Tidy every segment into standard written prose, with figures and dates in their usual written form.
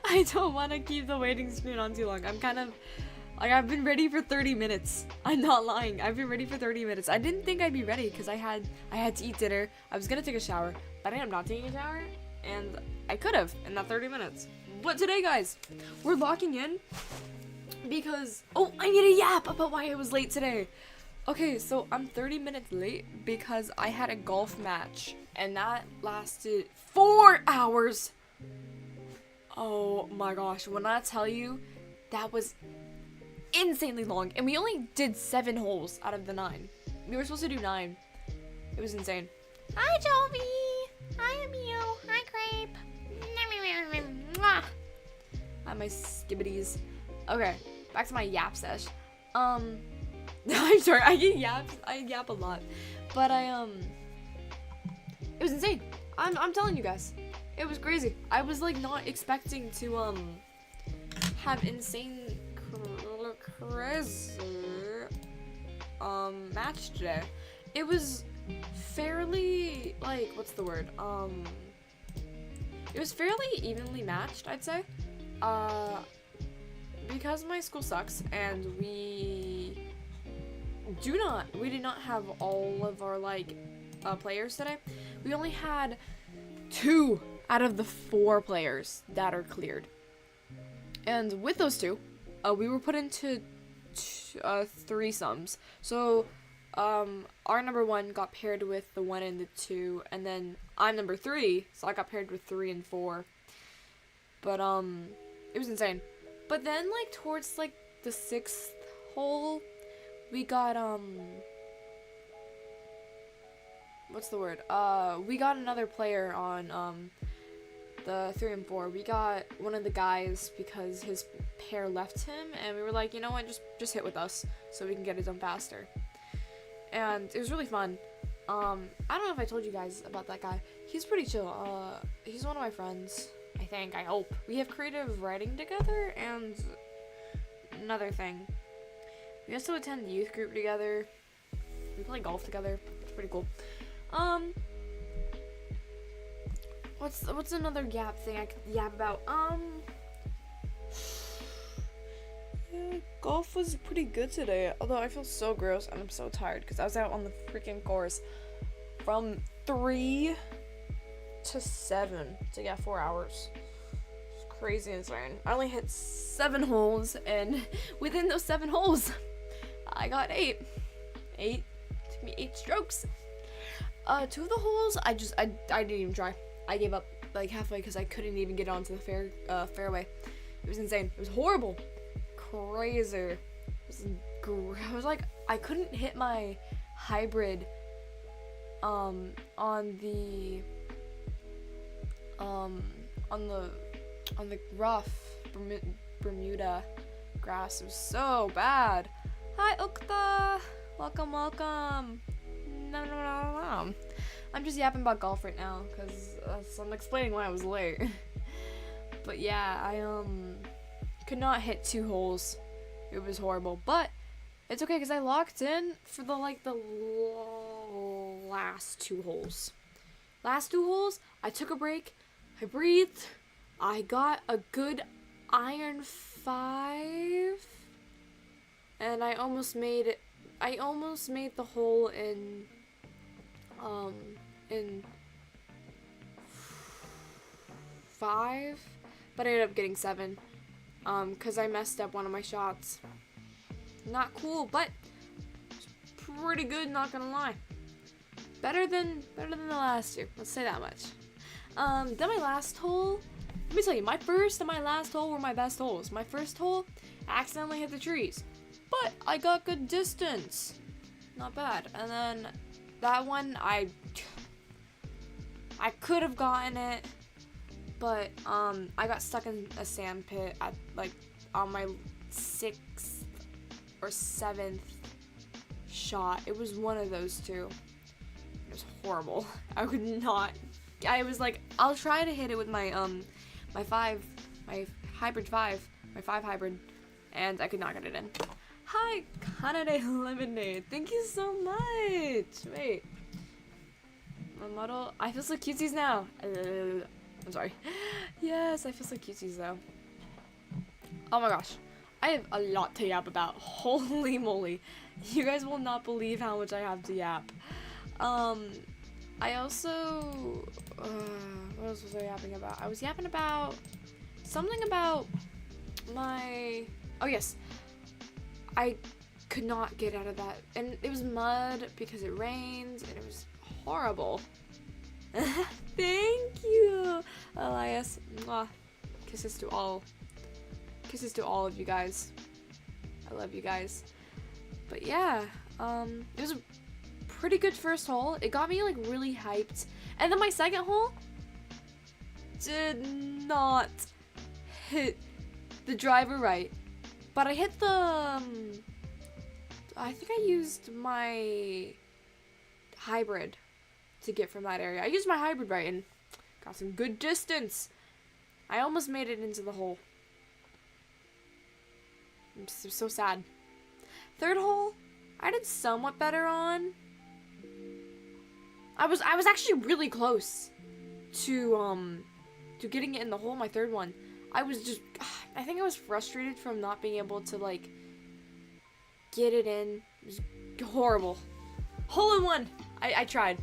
I don't want to keep the waiting screen on too long. I'm kind of like, I've been ready for 30 minutes. I'm not lying. I've been ready for 30 minutes. I didn't think I'd be ready because I had to eat dinner. I was gonna take a shower, but I am not taking a shower, and I could have in that 30 minutes. But today, guys, we're locking in because I need a yap about why I was late today. Okay, so I'm 30 minutes late because I had a golf match, and that lasted 4 hours. Oh my gosh, when I tell you, that was insanely long, and we only did 7 holes out of the 9. We were supposed to do 9. It was insane. Hi, Jovi. Hi, Emil. Hi, Crepe. Mwah. Hi, my skibbities. Okay, back to my yap sesh. I'm sorry, I yap a lot, but it was insane. I'm telling you guys, it was crazy. I was like not expecting to have insane crazy match today. It was fairly, like, what's the word? It was fairly evenly matched, I'd say. Because my school sucks and we did not have all of our players today. We only had 2 out of the 4 players that are cleared. And with those 2, we were put into threesomes. So our number 1 got paired with the 1 and the 2, and then I'm number 3, so I got paired with 3 and 4. But it was insane. But then towards the 6th hole, we got what's the word? We got another player on the 3 and 4. We got one of the guys because his pair left him, and we were like, you know what, just hit with us so we can get it done faster. And it was really fun. I don't know if I told you guys about that guy. He's pretty chill. He's one of my friends, I think. I hope. We have creative writing together, and another thing, we also attend youth group together. We play golf together. It's pretty cool. What's another yap thing I could yap about? Yeah, golf was pretty good today, although I feel so gross and I'm so tired because I was out on the freaking course from 3 to 7 to get 4 hours. It's crazy insane. I only hit 7 holes, and within those 7 holes, I got 8. 8 took me 8 strokes. 2 of the holes, I didn't even try. I gave up halfway because I couldn't even get onto the fairway. It was insane. It was horrible. Crazy. I was like, I couldn't hit my hybrid on the rough Bermuda grass. It was so bad. Hi, Ukta. Welcome. No. I'm just yapping about golf right now because I'm explaining why I was late. But yeah, I could not hit 2 holes. It was horrible, but it's okay because I locked in for the last 2 holes. Last 2 holes, I took a break, I breathed, I got a good iron 5, and I almost made the hole in 5, but I ended up getting 7 because I messed up one of my shots. Not cool, but pretty good, not gonna lie. Better than the last 2, let's say that much. Then my last hole, let me tell you, my first and my last hole were my best holes. My first hole, I accidentally hit the trees, but I got good distance, not bad. And then that one, I could have gotten it, but I got stuck in a sand pit at on my 6th or 7th shot. It was one of those 2. It was horrible. I could not. I was like, I'll try to hit it with my my hybrid 5, my 5 hybrid, and I could not get it in. Hi, Canada Lemonade. Thank you so much. Wait. My model. I feel so cutesies now. I'm sorry. Yes, I feel so cutesy though. Oh my gosh. I have a lot to yap about. Holy moly. You guys will not believe how much I have to yap. I also... what else was I yapping about? I was yapping about something about my... Oh yes. I could not get out of that. And it was mud because it rained and it was horrible. Thank you, Elias. Mwah. Kisses to all of you guys. I love you guys. But yeah, it was a pretty good first hole. It got me like really hyped. And then my second hole did not hit the driver right. But I hit the I think I used my hybrid to get from that area. I used my hybrid right and got some good distance. I almost made it into the hole. I'm so sad. Third hole, I did somewhat better on. I was actually really close to getting it in the hole. My third one, I think I was frustrated from not being able to like get it in. It was horrible. Hole in one. I tried.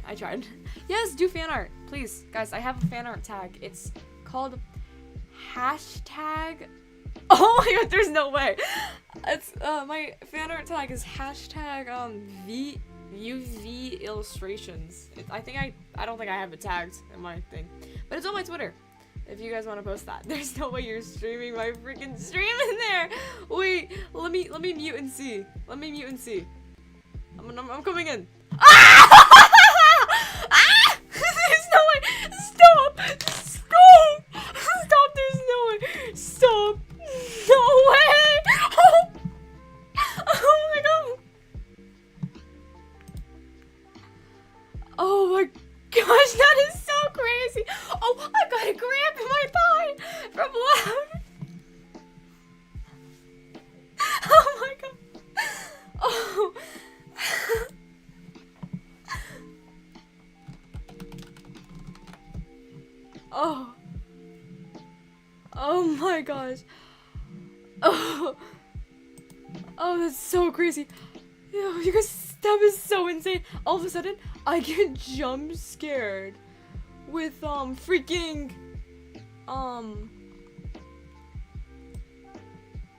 Yes, do fan art, please, guys. I have a fan art tag. It's called hashtag. Oh my god, there's no way. It's my fan art tag is hashtag Yuvee illustrations. I don't think I have it tagged in my thing, but it's on my Twitter. If you guys want to post that, there's no way you're streaming my freaking stream in there. Wait, let me mute and see. Let me mute and see. I'm coming in. Ah! Ah! There's no way. Stop. There's no way. Stop. No way. Oh my god. Oh my gosh, that is so crazy. Oh, I got a cramp in my thigh from laughing. Oh my god. Oh. Oh. Oh my gosh. Oh. Oh, that's so crazy. Yo, you guys, that was so insane. All of a sudden, I get jump scared with freaking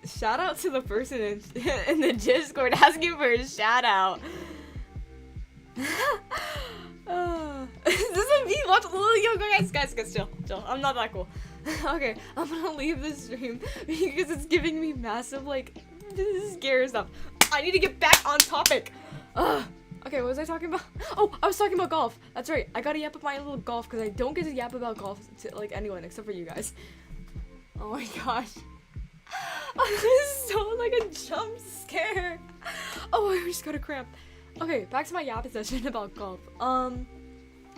shout out to the person in the Discord asking for a shout out. This is me. Watch, yo, guys, chill. I'm not that cool. Okay, I'm gonna leave this stream because it's giving me massive like scary stuff. I need to get back on topic. Okay, what was I talking about? Oh, I was talking about golf. That's right. I gotta yap about my little golf because I don't get to yap about golf to like anyone except for you guys. Oh my gosh. This is so like a jump scare. Oh, I just got a cramp. Okay, back to my yap session about golf.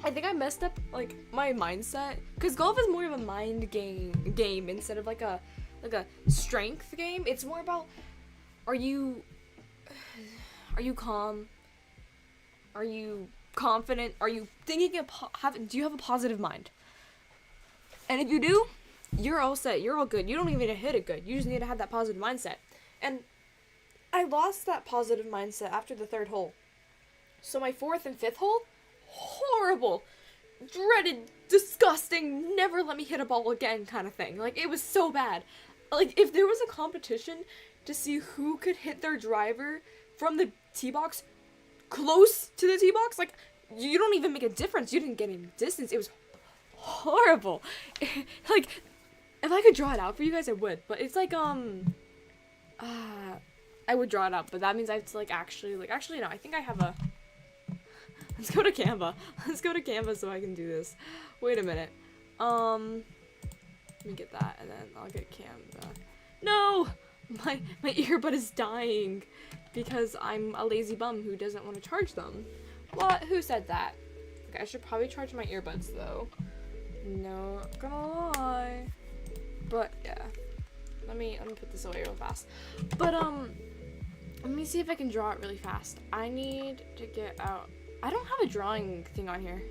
I think I messed up like my mindset because golf is more of a mind game instead of like a strength game. It's more about are you calm? Are you confident? Are you thinking do you have a positive mind? And if you do, you're all set. You're all good. You don't even need to hit it good. You just need to have that positive mindset. And I lost that positive mindset after the third hole. So my fourth and fifth hole, horrible, dreaded, disgusting, never let me hit a ball again kind of thing. Like, it was so bad. Like, if there was a competition to see who could hit their driver from the tee box close to the tee box, like, you don't even make a difference. You didn't get any distance. It was horrible. Like, if I could draw it out for you guys, I would. But it's like, I would draw it out, but that means I have to, actually, no, I think I have a... Let's go to Canva. Let's go to Canva so I can do this. Wait a minute. Let me get that, and then I'll get Canva. No! My earbud is dying because I'm a lazy bum who doesn't want to charge them. What? Who said that? Okay, I should probably charge my earbuds, though. No, not gonna lie. But, yeah. Let me put this away real fast. But, let me see if I can draw it really fast. I need to get out... I don't have a drawing thing on here.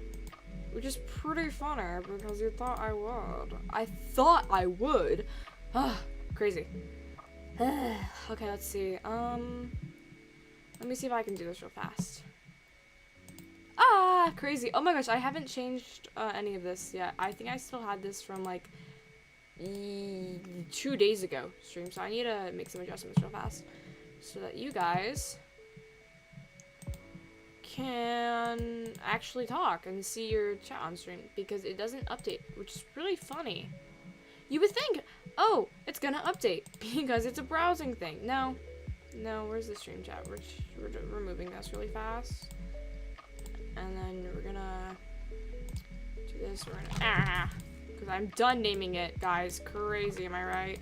which is pretty funny because you thought I would. I thought I would. Crazy. Okay, let's see. Let me see if I can do this real fast. Crazy. Oh my gosh, I haven't changed any of this yet. I think I still had this from like 2 days ago stream, so I need to make some adjustments real fast so that you guys can actually talk and see your chat on stream, because it doesn't update, which is really funny. You would think, oh, it's gonna update because it's a browsing thing. No, where's the stream chat? We're removing this really fast, and then we're gonna do this. We're gonna because I'm done naming it, guys. Crazy, am I right?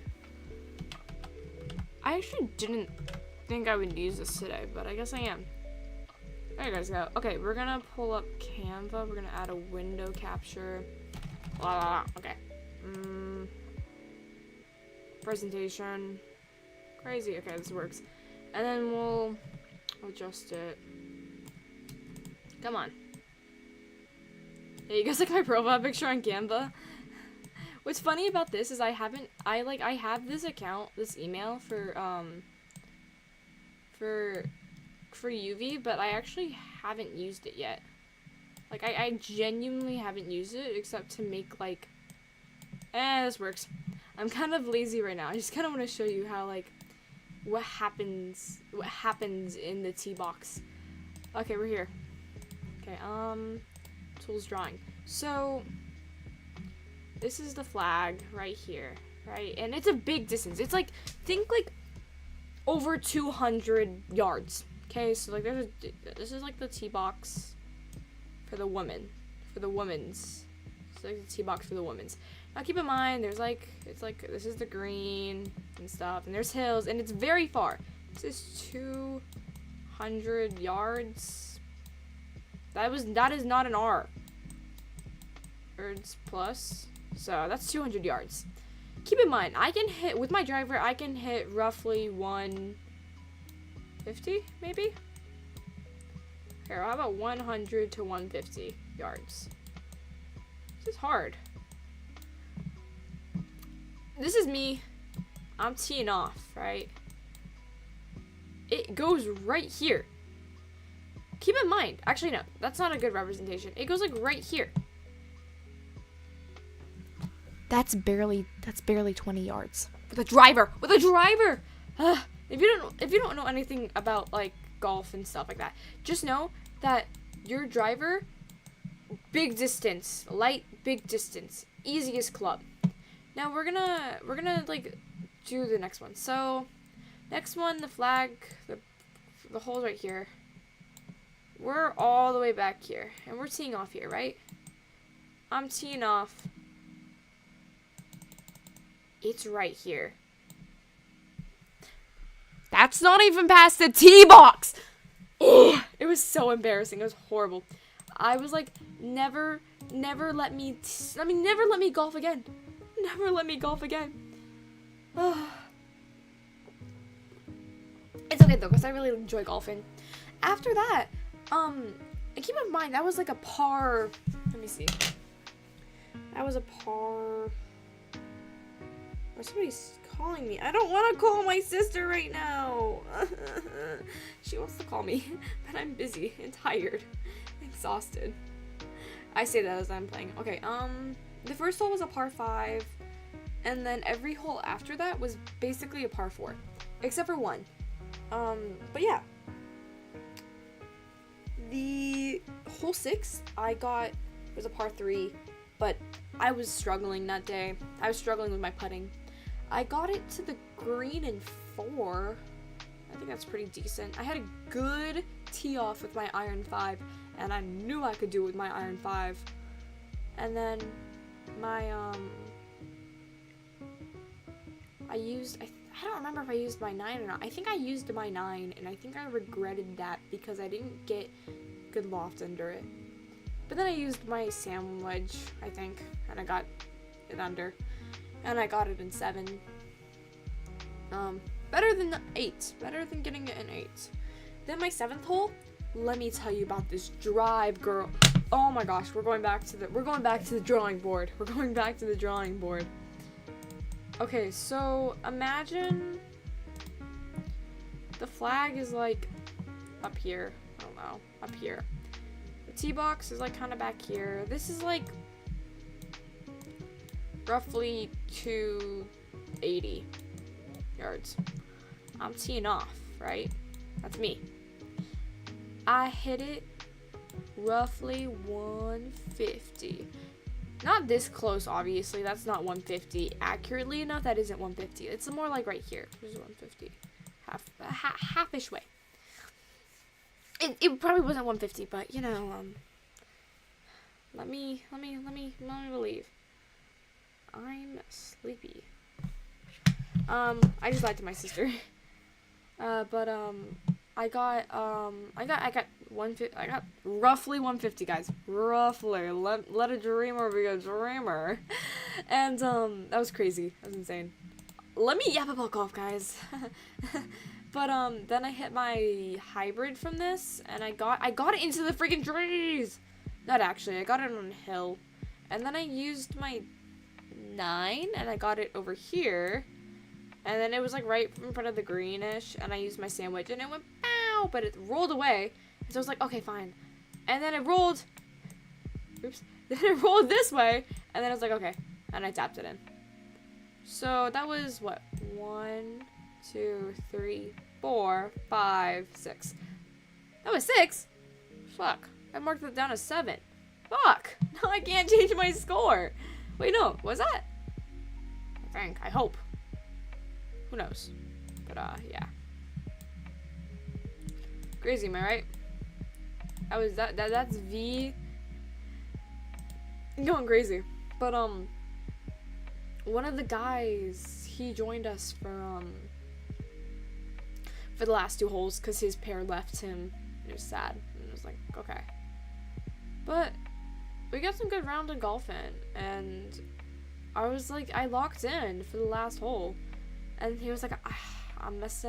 I actually didn't think I would use this today, but I guess I am. There you guys go. Okay, we're gonna pull up Canva. We're gonna add a window capture. Okay. Presentation. Crazy. Okay, this works. And then we'll adjust it. Come on. Yeah, you guys like my profile picture on Canva? What's funny about this is I have this account, this email for Yuvee, but I actually haven't used it yet. Like, I genuinely haven't used it except to make, like, this works. I'm kind of lazy right now. I just kind of want to show you how, like, what happens in the T box. Okay, we're here. Okay, tools drawing. So, this is the flag right here, right? And it's a big distance. It's like, think, like, over 200 yards. Okay, so like this is like the T box for the women's. It's like the T box for the women's. Now keep in mind, there's like, it's like, this is the green and stuff, and there's hills, and it's very far. This is 200 yards. That is not an R. Yards plus. So that's 200 yards. Keep in mind, I can hit, with my driver, I can hit roughly 150, maybe? Here, how about 100 to 150 yards? This is hard. This is me. I'm teeing off, right? It goes right here. Keep in mind, actually no, that's not a good representation. It goes like right here. That's barely 20 yards. With a driver! If you don't know anything about like golf and stuff like that, just know that your driver, big distance, light, big distance, easiest club. Now we're gonna like do the next one. So next one, the flag, the hole's right here. We're all the way back here, and we're teeing off here, right? I'm teeing off. It's right here. That's not even past the tee box. Ugh, it was so embarrassing. It was horrible. I was like, never let me golf again. Never let me golf again. It's okay though, because I really enjoy golfing. After that, and keep in mind, that was like a par. Let me see. That was a par. Or somebody's calling me. I don't want to call my sister right now. She wants to call me, but I'm busy and tired, exhausted. I say that as I'm playing. Okay, the first hole was a par 5, and then every hole after that was basically a par 4, except for one. But yeah. The hole 6 I got was a par 3, but I was struggling that day. I was struggling with my putting. I got it to the green in 4. I think that's pretty decent. I had a good tee off with my iron 5, and I knew I could do it with my iron 5. And then my I don't remember if I used my 9 or not. I think I used my 9, and I think I regretted that because I didn't get good loft under it. But then I used my sand wedge, I think, and I got it under. And I got it in 7. Better than 8. Better than getting it in 8. Then my 7th hole let me tell you about this drive, girl. Oh my gosh, we're going back to the drawing board. We're going back to the drawing board. Okay, so imagine the flag is like up here. I don't know, up here. The tee box is like kind of back here. This is like roughly 280 yards. I'm teeing off, right? That's me. I hit it roughly 150. Not this close, obviously. That's not 150. Accurately enough, that isn't 150. It's more like right here. This is 150. Half-ish way. It probably wasn't 150, but you know, let me believe. I'm sleepy. I just lied to my sister. But I got roughly 150, guys. Roughly. Let a dreamer be a dreamer. And that was crazy. That was insane. Let me yap about golf, guys. But then I hit my hybrid from this, and I got it into the freaking trees. Not actually. I got it on a hill, and then I used my 9, and I got it over here. And then it was like right in front of the greenish, and I used my sandwich, and it went pow, but it rolled away. So I was like, okay, fine. And then it rolled. Oops. Then it rolled this way, and then I was like, okay, and I tapped it in. So that was what? 1, 2, 3, 4, 5, 6. That was 6. Fuck. I marked it down as 7. Fuck. Now I can't change my score. Wait, no. Was that? I think. I hope. Who knows? But, yeah. Crazy, am I right? That's V. Going crazy. But, one of the guys, he joined us for the last 2 holes, because his pair left him. It was sad. And it was like, okay. But, we got some good round of golf in, and I was like, I locked in for the last hole. And he was like, I messed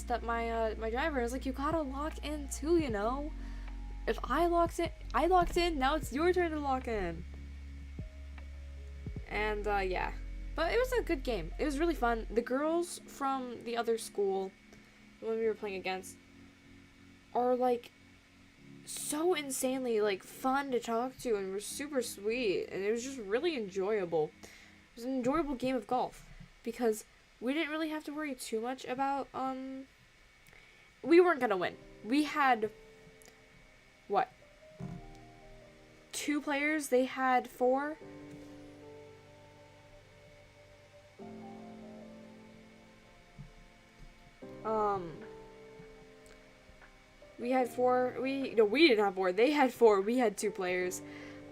up my my driver. I was like, you gotta lock in too, you know? If I locked in, now it's your turn to lock in. And, yeah. But it was a good game. It was really fun. The girls from the other school, the one we were playing against, are, like, so insanely, like, fun to talk to, and were super sweet. And it was just really enjoyable. It was an enjoyable game of golf. Because we didn't really have to worry too much about, we weren't gonna win. We had, what? 2 players, they had 4. We had 4, we didn't have 4, they had 4, we had 2 players.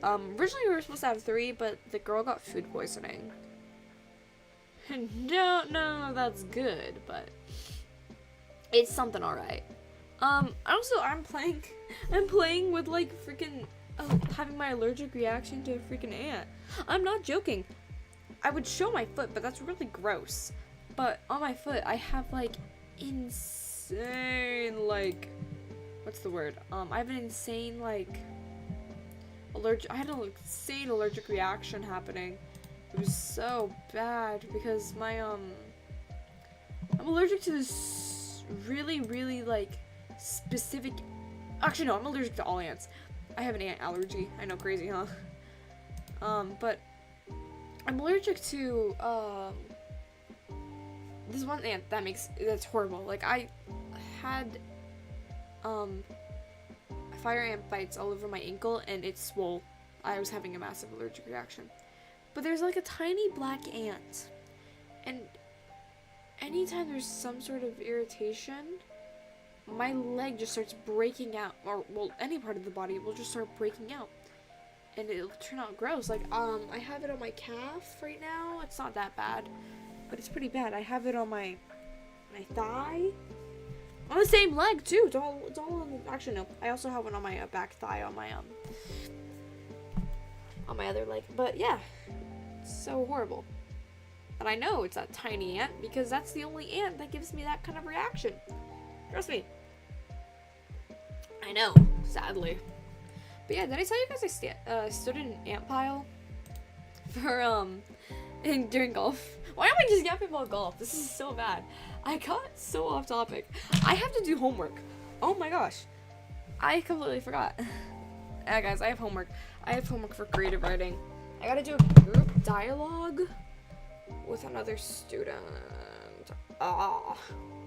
Originally we were supposed to have 3, but the girl got food poisoning. Don't know if that's good, but it's something alright. Also, I'm playing with, like, freaking, having my allergic reaction to a freaking ant. I'm not joking. I would show my foot, but that's really gross. But on my foot, I have, like, insane, like, what's the word? I have an insane, like, I had an insane allergic reaction happening. It was so bad because my, I'm allergic to this really, really, like, specific, actually, no, I'm allergic to all ants. I have an ant allergy. I know, crazy, huh? But I'm allergic to, this one ant that's horrible. Like, I had, fire ant bites all over my ankle, and it swole. I was having a massive allergic reaction. But there's, like, a tiny black ant, and anytime there's some sort of irritation, my leg just starts breaking out, or, well, any part of the body will just start breaking out, and it'll turn out gross. Like, I have it on my calf right now. It's not that bad, but it's pretty bad. I have it on my thigh, on the same leg, too. It's all on the, actually, no, I also have one on my back thigh, on my other leg, but yeah. So horrible. And I know it's that tiny ant because that's the only ant that gives me that kind of reaction. Trust me. I know, sadly. But yeah, did I tell you guys I stood in an ant pile for during golf? Why am I just yapping about golf? This is so bad. I got so off topic. I have to do homework. Oh my gosh, I completely forgot. Yeah, guys, I have homework. I have homework for creative writing. I gotta do a group dialogue with another student. But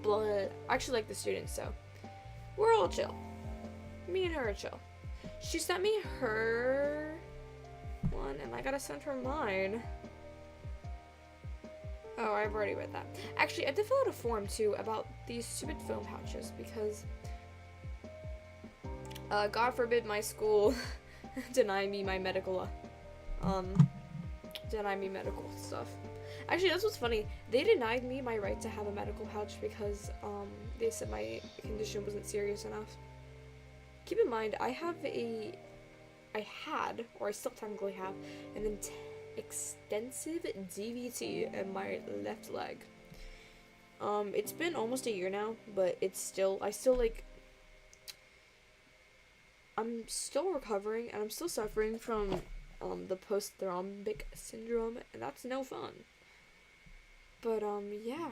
I actually like the students, so we're all chill. Me and her are chill. She sent me her one, and I gotta send her mine. Oh, I've already read that. Actually, I did fill out a form, too, about these stupid phone pouches, because, God forbid my school deny me medical stuff. Actually, that's what's funny. They denied me my right to have a medical pouch because, they said my condition wasn't serious enough. Keep in mind, I had, or I still technically have, an extensive DVT in my left leg. It's been almost a year now, but I'm still recovering, and I'm still suffering from, the post-thrombic syndrome, and that's no fun. But, yeah.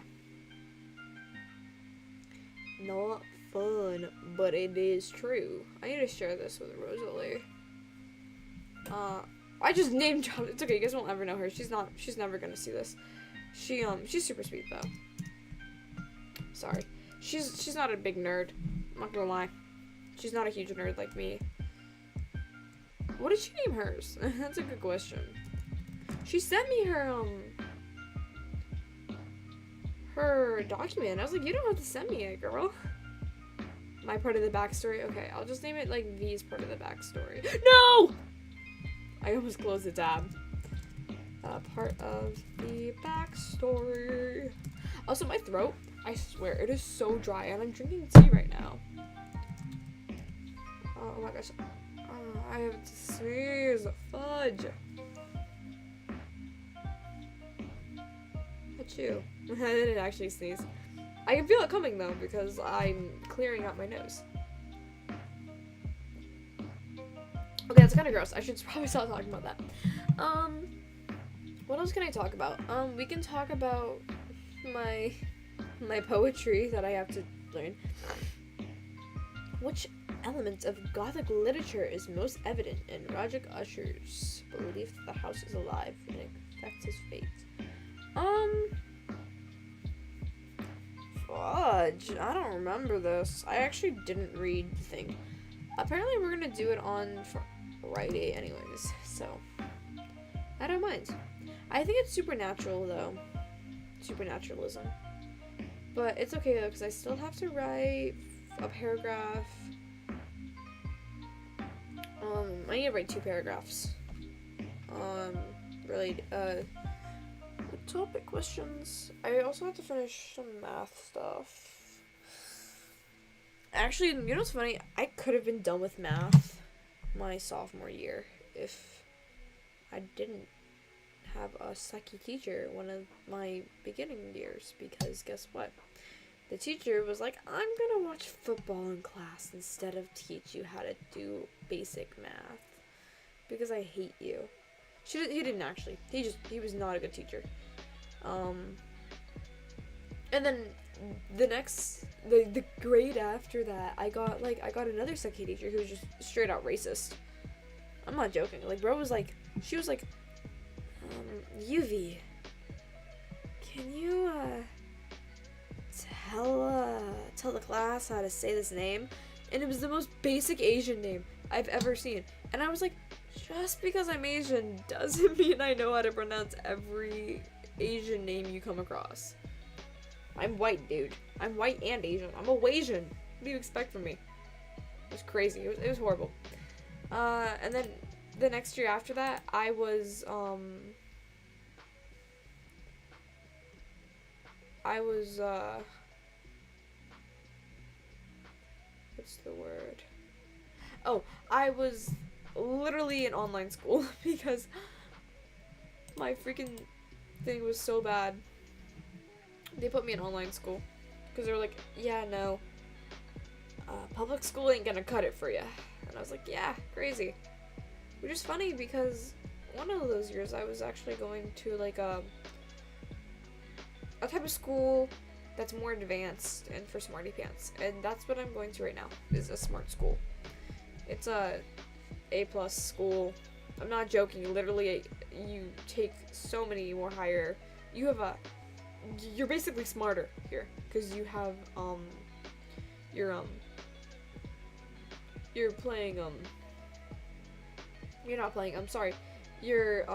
Not fun, but it is true. I need to share this with Rosalie. I just name dropped. It's okay, you guys won't ever know her. She's never gonna see this. She's super sweet though. Sorry. She's not a big nerd. I'm not gonna lie. She's not a huge nerd like me. What did she name hers? That's a good question. She sent me her document. I was like, you don't have to send me it, girl. My part of the backstory? Okay, I'll just name it like V's part of the backstory. No! I almost closed the tab. Part of the backstory. Also, my throat, I swear, it is so dry, and I'm drinking tea right now. Oh my gosh. I have to sneeze. Fudge. Achoo. I didn't actually sneeze. I can feel it coming though, because I'm clearing out my nose. Okay, that's kind of gross. I should probably stop talking about that. What else can I talk about? We can talk about my poetry that I have to learn. Which element of Gothic literature is most evident in Rajic Usher's belief that the house is alive and it affects his fate? Fudge. I don't remember this. I actually didn't read the thing. Apparently we're gonna do it on Friday anyways, so I don't mind. I think it's supernatural though. Supernaturalism. But it's okay though, because I still have to write a paragraph. I need to write 2 paragraphs. Topic questions. I also have to finish some math stuff. Actually, you know what's funny? I could have been done with math my sophomore year if I didn't have a sucky teacher one of my beginning years, because guess what? The teacher was like, I'm gonna watch football in class instead of teach you how to do basic math because I hate you. He didn't actually. He was not a good teacher. And then the grade after that, I got another sucky teacher who was just straight out racist. I'm not joking. Like, bro was like, she was like, Yuvee, can you tell the class how to say this name? And it was the most basic Asian name I've ever seen. And I was like, just because I'm Asian doesn't mean I know how to pronounce every Asian name you come across. I'm white, dude. I'm white and Asian. I'm a Wasian. What do you expect from me? It was crazy. It was horrible. And then the next year after that, I was what's the word? Oh, I was literally in online school because my freaking thing was so bad. They put me in online school because they were like, yeah, no, public school ain't gonna cut it for you. And I was like, yeah, crazy. Which is funny because one of those years I was actually going to like a type of school that's more advanced and for smarty pants, and that's what I'm going to right now, is a smart school. It's a A+ school. I'm not joking. Literally, you take so many more higher. You're basically smarter here because you have you're playing you're not playing. I'm sorry. You're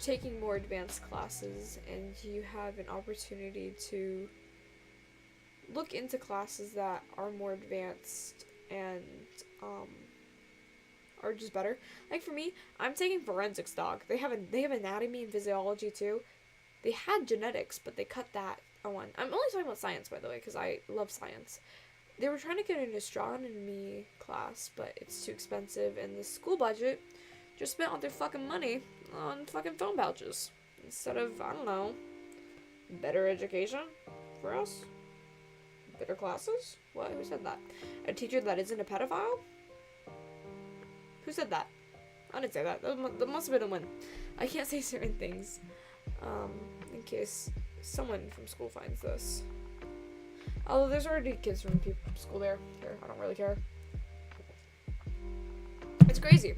taking more advanced classes, and you have an opportunity to look into classes that are more advanced and are just better. Like for me, I'm taking forensics, dog. They have anatomy and physiology too. They had genetics, but they cut that one. I'm only talking about science, by the way, because I love science. They were trying to get an astronomy class, but it's too expensive, and the school budget just spent all their fucking money on fucking phone pouches instead of, I don't know, better education for us? Better classes? What? Who said that? A teacher that isn't a pedophile? Who said that? I didn't say that. That must have been a win. I can't say certain things. In case someone from school finds this. Although there's already kids from school there. Here, I don't really care. It's crazy.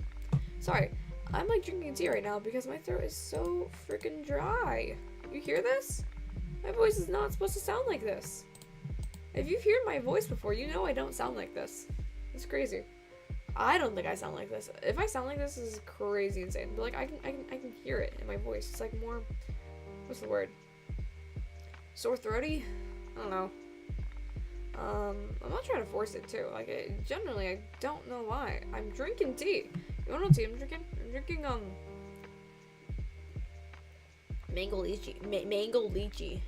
Sorry. I'm like drinking tea right now because my throat is so freaking dry. You hear this? My voice is not supposed to sound like this. If you've heard my voice before, you know I don't sound like this. It's crazy. I don't think I sound like this. If I sound like this is crazy insane. But like I can hear it in my voice. It's like more, what's the word? Sore throaty? I don't know. I'm not trying to force it too. Like generally I don't know why. I'm drinking tea. You wanna know what tea I'm drinking? I'm drinking mango lychee.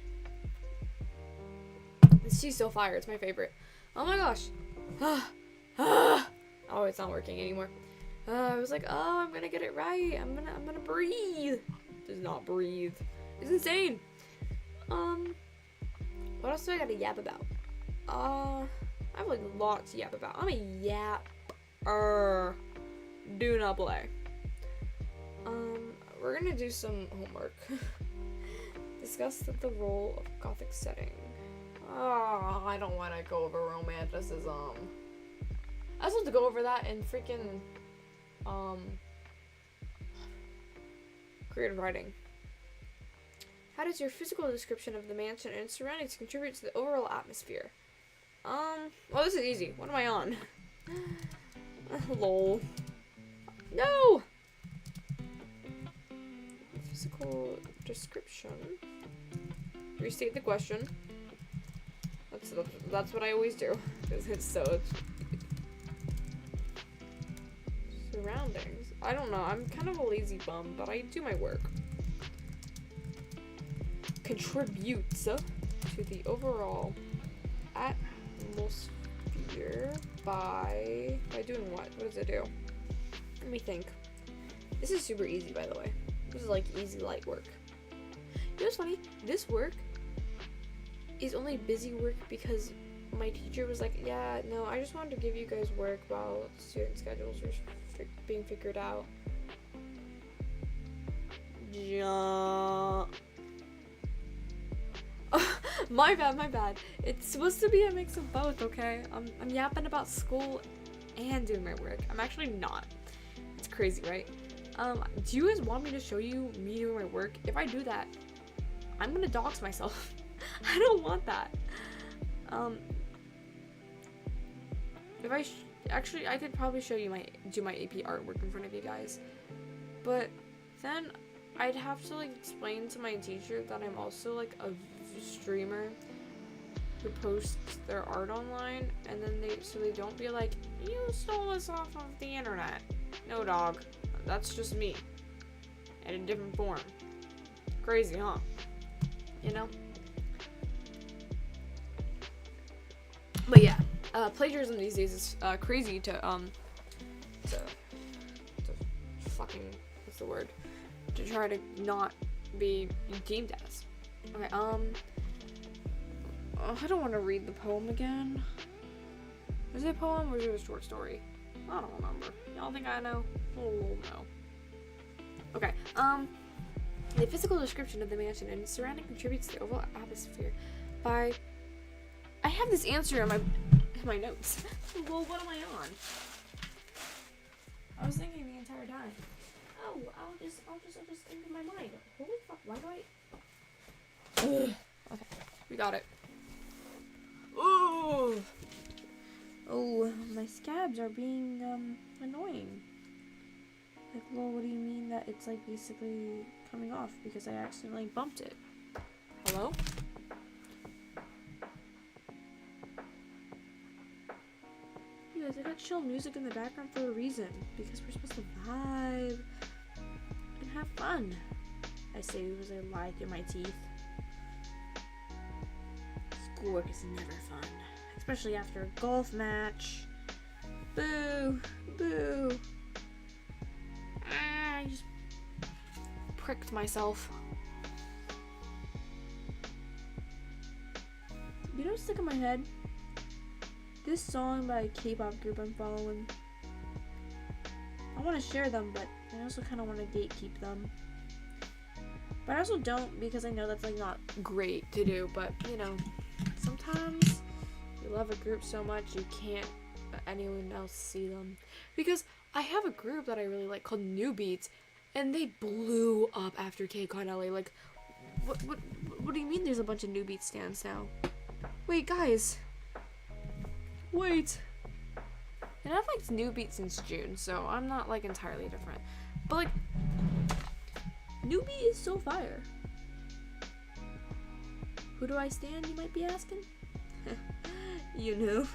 This tea's so fire. It's my favorite. Oh my gosh. Oh, it's not working anymore. I was like, oh, I'm gonna get it right. I'm gonna breathe. Does not breathe. It's insane. What else do I gotta yap about? I have like lots to yap about. I'm a yapper. Do not play. We're gonna do some homework. Discuss the role of gothic setting. Oh, I don't want to go over romanticism. I was supposed to go over that in freaking creative writing. How does your physical description of the mansion and its surroundings contribute to the overall atmosphere? Well, this is easy. What am I on? Lol. No! Physical description. Restate the question. That's what I always do. Because it's so... Surroundings. I don't know. I'm kind of a lazy bum, but I do my work. Contributes to the overall atmosphere by doing what? What does it do? Let me think. This is super easy, by the way. This is like easy light work. You know what's funny? This work is only busy work because my teacher was like, yeah, no, I just wanted to give you guys work while student schedules are being figured out. My bad. It's supposed to be a mix of both, okay? I'm yapping about school and doing my work. I'm actually not. It's crazy, right? Do you guys want me to show you me doing my work? If I do that, I'm gonna dox myself. I don't want that. If I actually, I could probably show you do my AP artwork in front of you guys, but then I'd have to like explain to my teacher that I'm also like a streamer who posts their art online, and then they don't be like, you stole this off of the internet. No, dog, that's just me in a different form. Crazy, huh? You know? But yeah, plagiarism these days is crazy to fucking, what's the word? To try to not be deemed as. Okay, I don't want to read the poem again. Was it a poem or was it a short story? I don't remember. Y'all think I know? Oh, no. Okay, the physical description of the mansion and its surrounding contributes to the overall atmosphere by... I have this answer in my notes. Well, what am I on? I was thinking the entire time. Oh, I'll just think in my mind. Holy fuck, why do I... Ugh. Okay, we got it. Ooh! Oh, my scabs are being, annoying. Like, lol, what do you mean that it's, like, basically coming off because I accidentally bumped it? Hello? You guys, I got chill music in the background for a reason. Because we're supposed to vibe and have fun. I say as I lie through my teeth. Schoolwork is never fun. Especially after a golf match. Boo! Boo! I just pricked myself. You know what's stuck in my head? This song by a K-pop group I'm following. I want to share them, but I also kind of want to gatekeep them. But I also don't because I know that's like not great to do, but you know, sometimes you love a group so much you can't let anyone else see them. Because I have a group that I really like called New Beats, and they blew up after KCON LA. Like, what do you mean there's a bunch of New Beats stands now? Wait, guys. Wait. And I've liked New Beats since June, so I'm not like entirely different. But like, New Beat is so fire. Who do I stand, you might be asking? You know.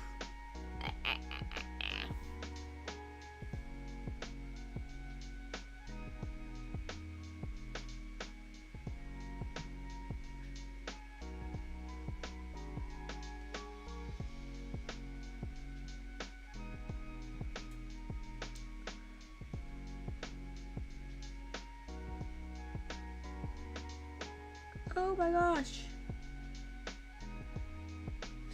Oh my gosh.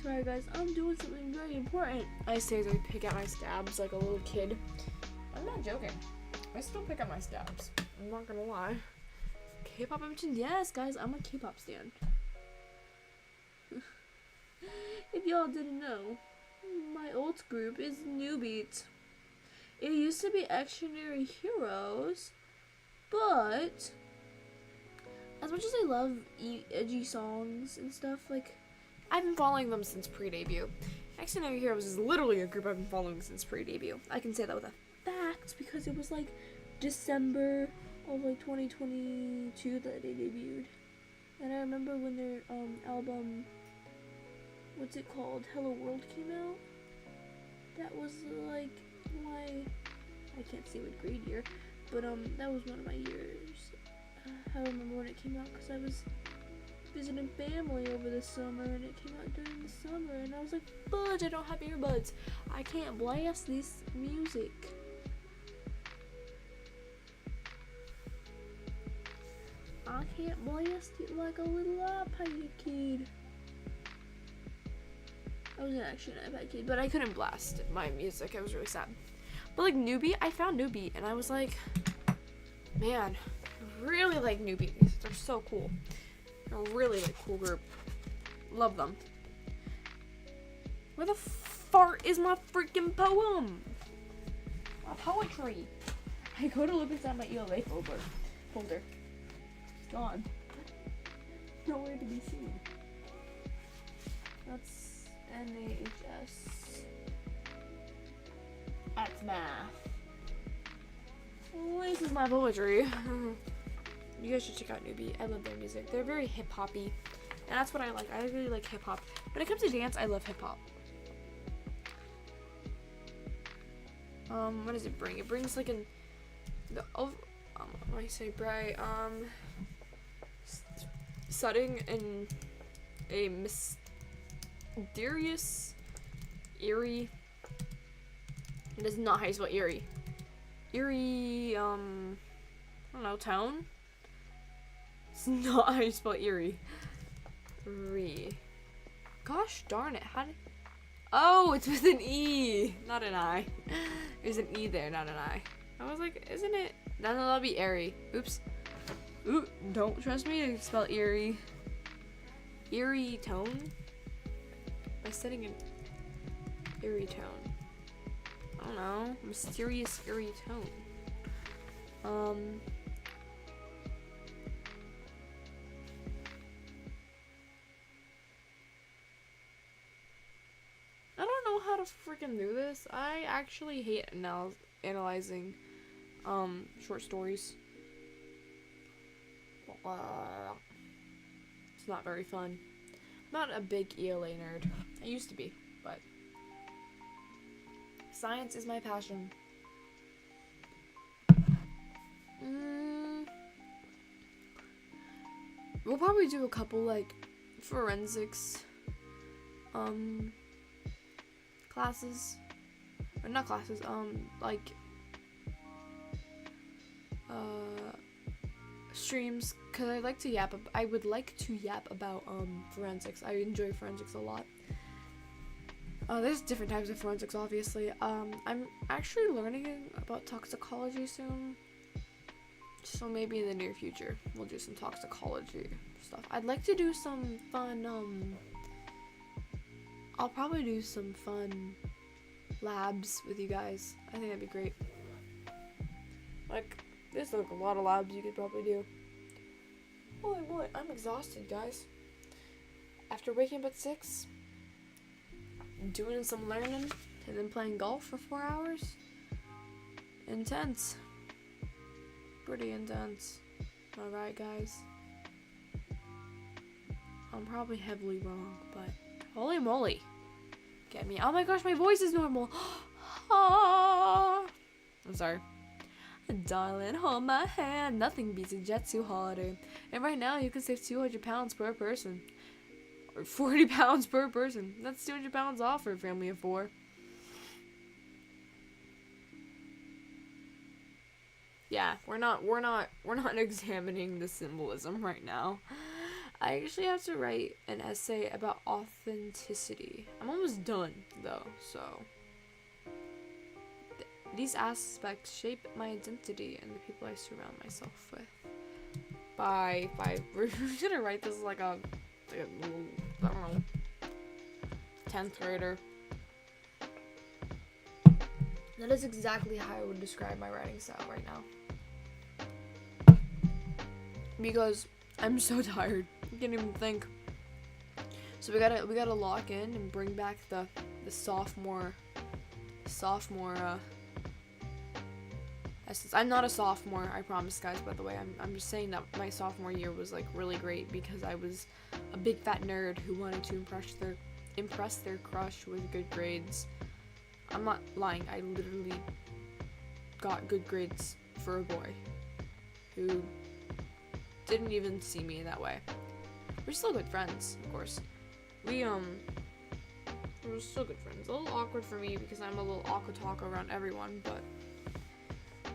Sorry guys, I'm doing something very important. I say as I pick out my stabs like a little kid. I'm not joking. I still pick out my stabs. I'm not gonna lie. K-pop mentioned, yes guys, I'm a K-pop stan. If y'all didn't know, my old group is New Beat. It used to be Actionary Heroes, but as much as I love edgy songs and stuff, like, I've been following them since pre-debut. Actionary Heroes is literally a group I've been following since pre-debut. I can say that with a fact because it was like December of like 2022 that they debuted. And I remember when their album, what's it called, Hello World came out. That was like I can't say what grade year, but that was one of my years. I remember when it came out because I was visiting family over the summer and it came out during the summer and I was like, fudge, I don't have earbuds. I can't blast this music. I can't blast it like a little iPad kid. I wasn't actually an iPad kid, but I couldn't blast my music. I was really sad. But like New Beat, I found New Beat and I was like, man, I really like New Beat. They're so cool. They're a really like cool group. Love them. Where the fart is my freaking poem? My poetry. I go to look inside my ELA folder. It's gone. Nowhere to be seen. That's NAHS. That's math. Well, this is my poetry. You guys should check out New Beat. I love their music. They're very hip-hoppy. And that's what I like. I really like hip-hop. When it comes to dance, I love hip-hop. What does it bring? It brings like I say bright, setting in a mysterious, eerie, it is not how you spell eerie. Eerie, I don't know, tone? It's not how you spell eerie. Gosh darn it, Oh, it's with an E, not an I. There's an E there, not an I. I was like, isn't it? No, that'll be airy. Oops. Ooh, don't trust me to spell eerie. Eerie tone? By setting an eerie tone. I don't know. Mysterious eerie tone. I don't know how to freaking do this. I actually hate analyzing short stories. It's not very fun. I'm not a big ELA nerd. I used to be, but science is my passion. We'll probably do a couple like forensics classes, or not classes, like streams, because I like to yap. I would like to yap about forensics. I enjoy forensics a lot. There's different types of forensics, obviously. I'm actually learning about toxicology soon, so maybe in the near future we'll do some toxicology stuff. I'd like to do some fun I'll probably do some fun labs with you guys. I think that'd be great. Like, there's like a lot of labs you could probably do. Holy boy, I'm exhausted, guys. After waking up at 6, doing some learning, and then playing golf for 4 hours. Intense. Pretty intense. Alright, guys. I'm probably heavily wrong, but holy moly. Get me. Oh my gosh, my voice is normal. I'm sorry. Darling, hold my hand. Nothing beats a Zatsu holiday. And right now, you can save 200 pounds per person. Or 40 pounds per person. That's 200 pounds off for a family of 4. Yeah, we're not examining the symbolism right now. I actually have to write an essay about authenticity. I'm almost done, though, so. These aspects shape my identity and the people I surround myself with. We're gonna write this like a little, I don't know, 10th grader. That is exactly how I would describe my writing style right now. Because I'm so tired. I can't even think. So we gotta lock in and bring back the sophomore essence. I'm not a sophomore, I promise, guys, by the way. I'm just saying that my sophomore year was like really great because I was a big fat nerd who wanted to impress their crush with good grades. I'm not lying, I literally got good grades for a boy who didn't even see me that way. We're still good friends, of course. We're still good friends. A little awkward for me because I'm a little awkward talker around everyone, but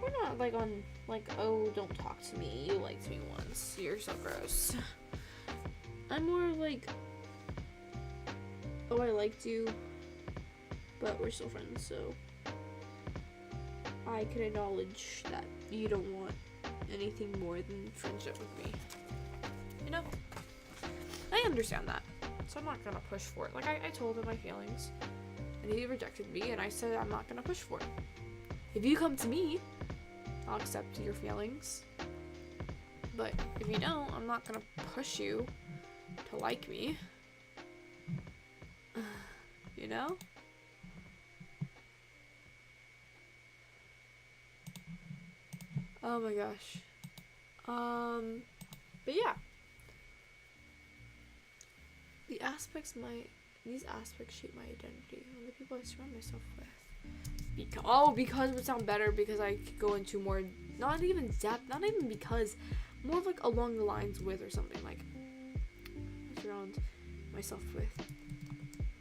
we're not like on like, oh, don't talk to me, you liked me once, you're so gross. I'm more like, oh, I liked you, but we're still friends, so I can acknowledge that you don't want anything more than friendship with me. You know? I understand that, so I'm not gonna push for it. Like, I told him my feelings, and he rejected me, and I said I'm not gonna push for it. If you come to me, I'll accept your feelings, but if you don't, I'm not gonna push you to like me. You know? Oh my gosh. But yeah. These aspects shape my identity and the people I surround myself with. Because it would sound better because I could go into more, not even depth, not even because, more like along the lines with or something, like I surround myself with.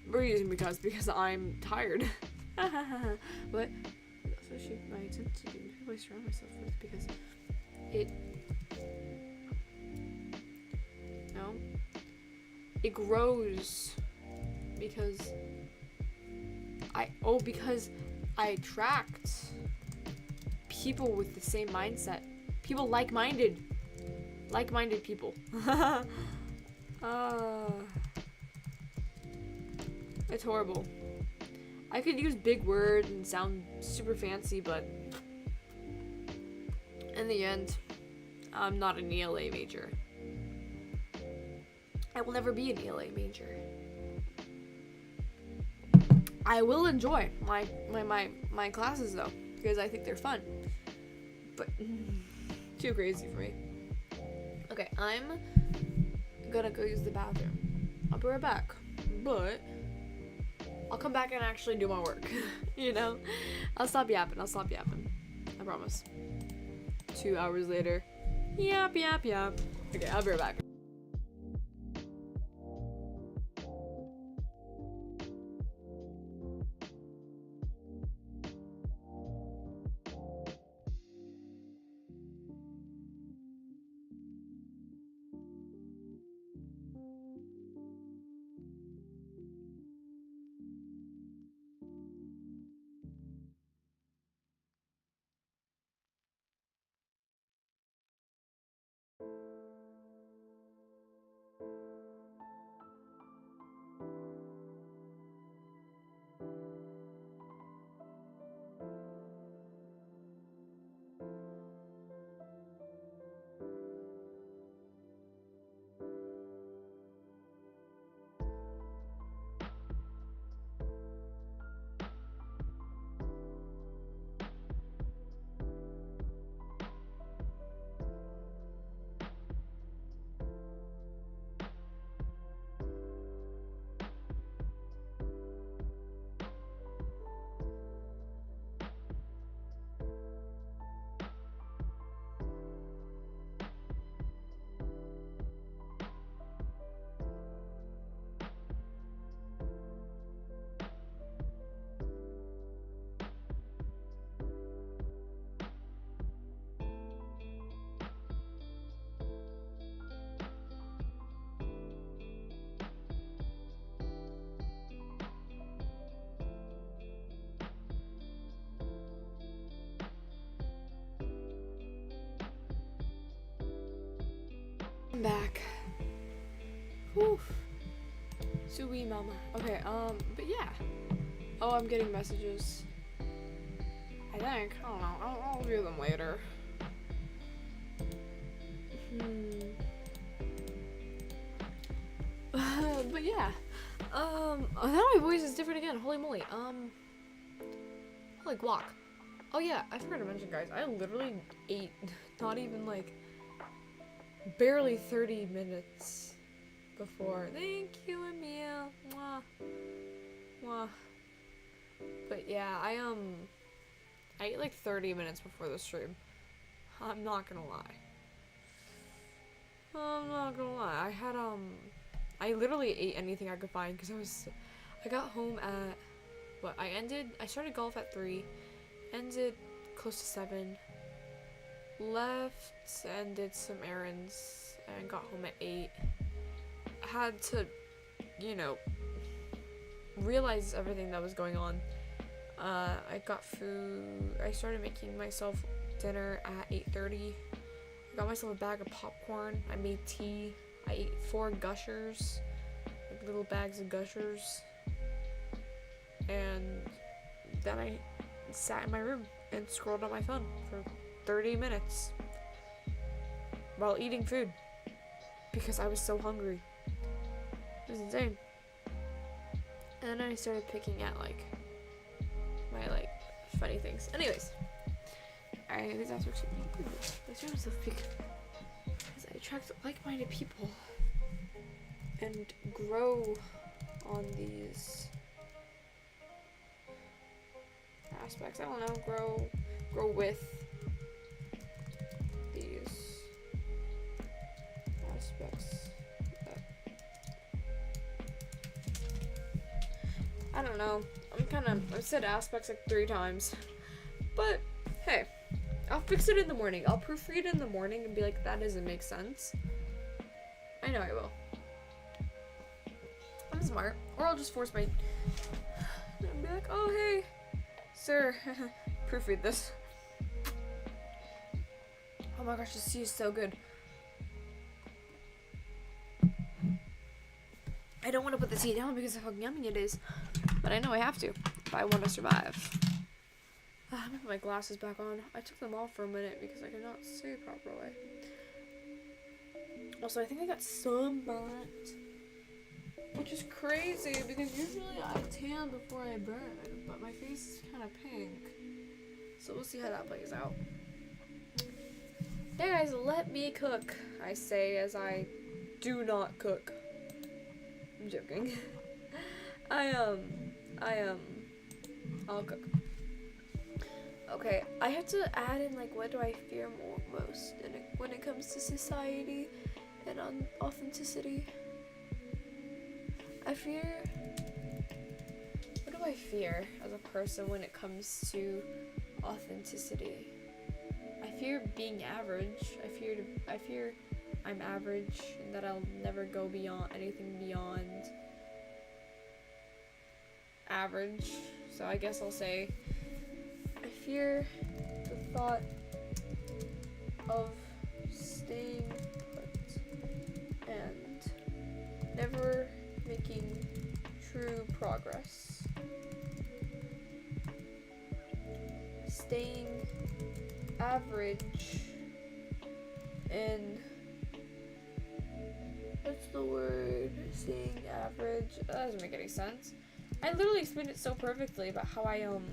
We're using because I'm tired. But it also shaped my identity and the people I surround myself with because it grows because Because I attract people with the same mindset. People like-minded people. It's horrible. I could use big words and sound super fancy, but in the end, I'm not an ELA major. I will never be an ELA major. I will enjoy my classes though, because I think they're fun. But too crazy for me. Okay, I'm gonna go use the bathroom. I'll be right back. But I'll come back and actually do my work. You know? I'll stop yapping. I promise. 2 hours later. Yap. Okay, I'll be right back. I'm back. Whew. Sweet mama. Okay, but yeah. Oh, I'm getting messages. I think. I don't know. I'll view them later. But yeah. Now my voice is different again. Holy moly. Holy guac. Oh yeah, I forgot to mention, guys. I literally ate not even like barely 30 minutes before. Thank you, Emil. Mwah. Mwah. But yeah, I ate like 30 minutes before the stream. I'm not gonna lie. I had I literally ate anything I could find because I got home at I started golf at 3, ended close to 7, left and did some errands and got home at 8. I had to, realize everything that was going on. I got food. I started making myself dinner at 8:30. I got myself a bag of popcorn. I made tea. I ate 4 Gushers, like little bags of Gushers. And then I sat in my room and scrolled on my phone for 30 minutes while eating food because I was so hungry. It was insane. And then I started picking at my funny things. Anyways, these aspects are good. Let's do myself because I attract like-minded people and grow on these aspects. I don't know, grow with these aspects. I don't know. I've said aspects like 3 times. But, hey, I'll fix it in the morning. I'll proofread in the morning and be like, that doesn't make sense. I know I will. I'm smart. Or I'll just force my I'm back. Oh, hey, sir. Proofread this. Oh my gosh, this tea is so good. I don't want to put the tea down because of how yummy it is, but I know I have to if I want to survive. I'm gonna put my glasses back on. I took them off for a minute because I could not see properly. Also, I think I got sunburnt, which is crazy because usually I tan before I burn, but my face is kind of pink. So we'll see how that plays out. Hey guys, let me cook, I say as I do not cook. I'm joking. I'll cook. Okay, I have to add in, like, what do I fear most when it comes to society and authenticity? What do I fear as a person when it comes to authenticity? I fear being average. I fear I'm average and that I'll never go beyond anything beyond average. So I guess I'll say I fear the thought of staying put and never making true progress. Staying average and what's the word? Staying average. That doesn't make any sense. I literally explained it so perfectly about how I have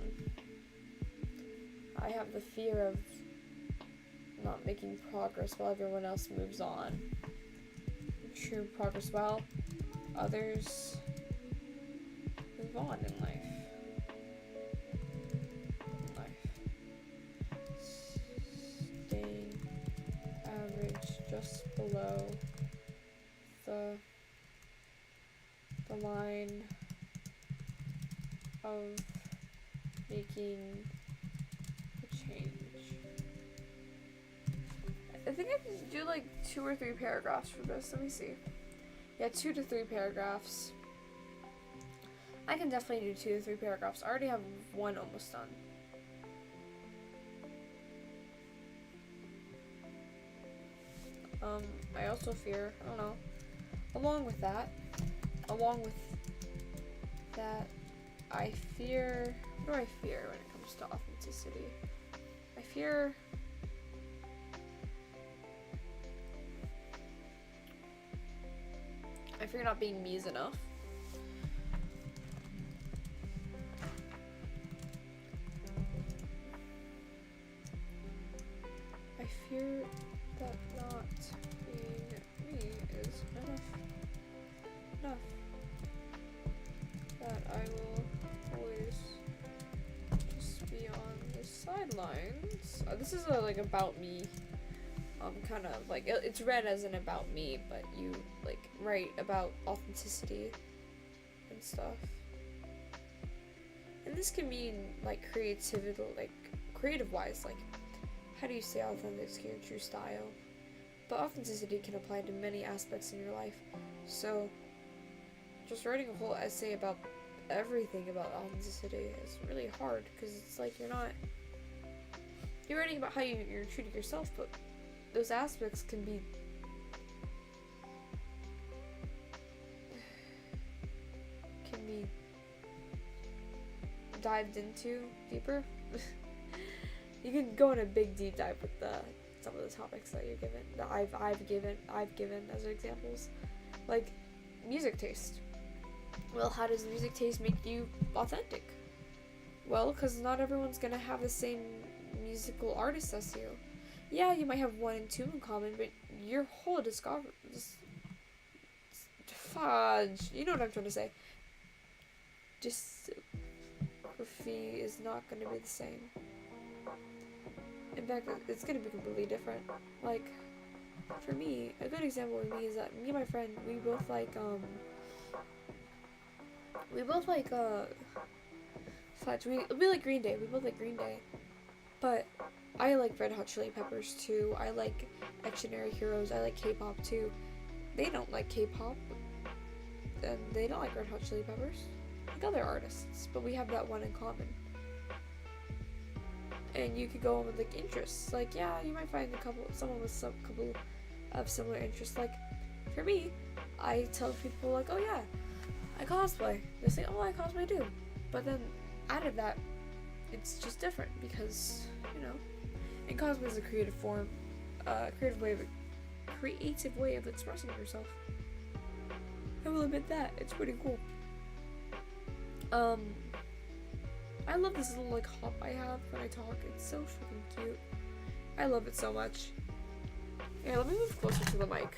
the fear of not making progress while everyone else moves on. True progress while others move on in life. Staying average just below the line of making a change. I think I can do like 2 or 3 paragraphs for this. Let me see. Yeah, 2 to 3 paragraphs. I can definitely do 2 to 3 paragraphs. I already have 1 almost done. I also fear, I don't know, along with that, I fear, what do I fear when it comes to authenticity? I fear not being me's enough. I fear that not being me is enough. That I will always just be on the sidelines. This is like about me. Kind of like it's read as an about me, but you like write about authenticity and stuff. And this can mean like creativity, like creative wise, like how do you stay authentic to your true style? But authenticity can apply to many aspects in your life. So just writing a whole essay about everything about authenticity is really hard because it's like you're writing about how you're treating yourself, but those aspects can be dived into deeper. You can go in a big deep dive with some of the topics that you're given, that I've given as examples, like music taste. Well, how does music taste make you authentic? Well, because not everyone's gonna have the same musical artist as you. Yeah, you might have 1 and 2 in common, but your whole fudge. You know what I'm trying to say. Discography is not going to be the same. In fact, it's going to be completely different. Like, for me, a good example of me is that me and my friend, we both like we like Green Day. We both like Green Day. But I like Red Hot Chili Peppers too. I like Dictionary Heroes. I like K-pop too. They don't like K-pop. And they don't like Red Hot Chili Peppers. like other artists, but we have that one in common. And you could go on with like interests. Like, yeah, you might find someone with some couple of similar interests. Like, for me, I tell people like, oh yeah, I cosplay. They say, oh, I cosplay too. But then out of that, it's just different because, you know, and cosplay is a creative form, creative way of expressing yourself. I will admit that it's pretty cool. I love this little like hop I have when I talk. It's so freaking cute. I love it so much. Yeah, let me move closer to the mic.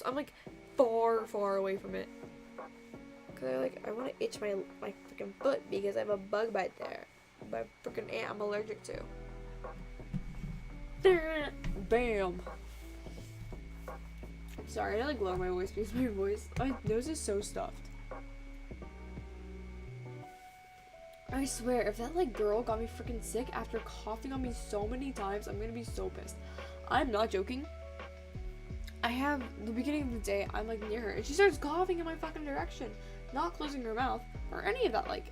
I'm like far away from it. Cause I want to itch my freaking foot because I have a bug bite there. But freaking ant I'm allergic to. Bam. Sorry, I like lower my voice because my nose is so stuffed. I swear, if that like girl got me freaking sick after coughing on me so many times, I'm gonna be so pissed. I'm not joking. I have the beginning of the day, I'm like near her and she starts coughing in my fucking direction, not closing her mouth or any of that. Like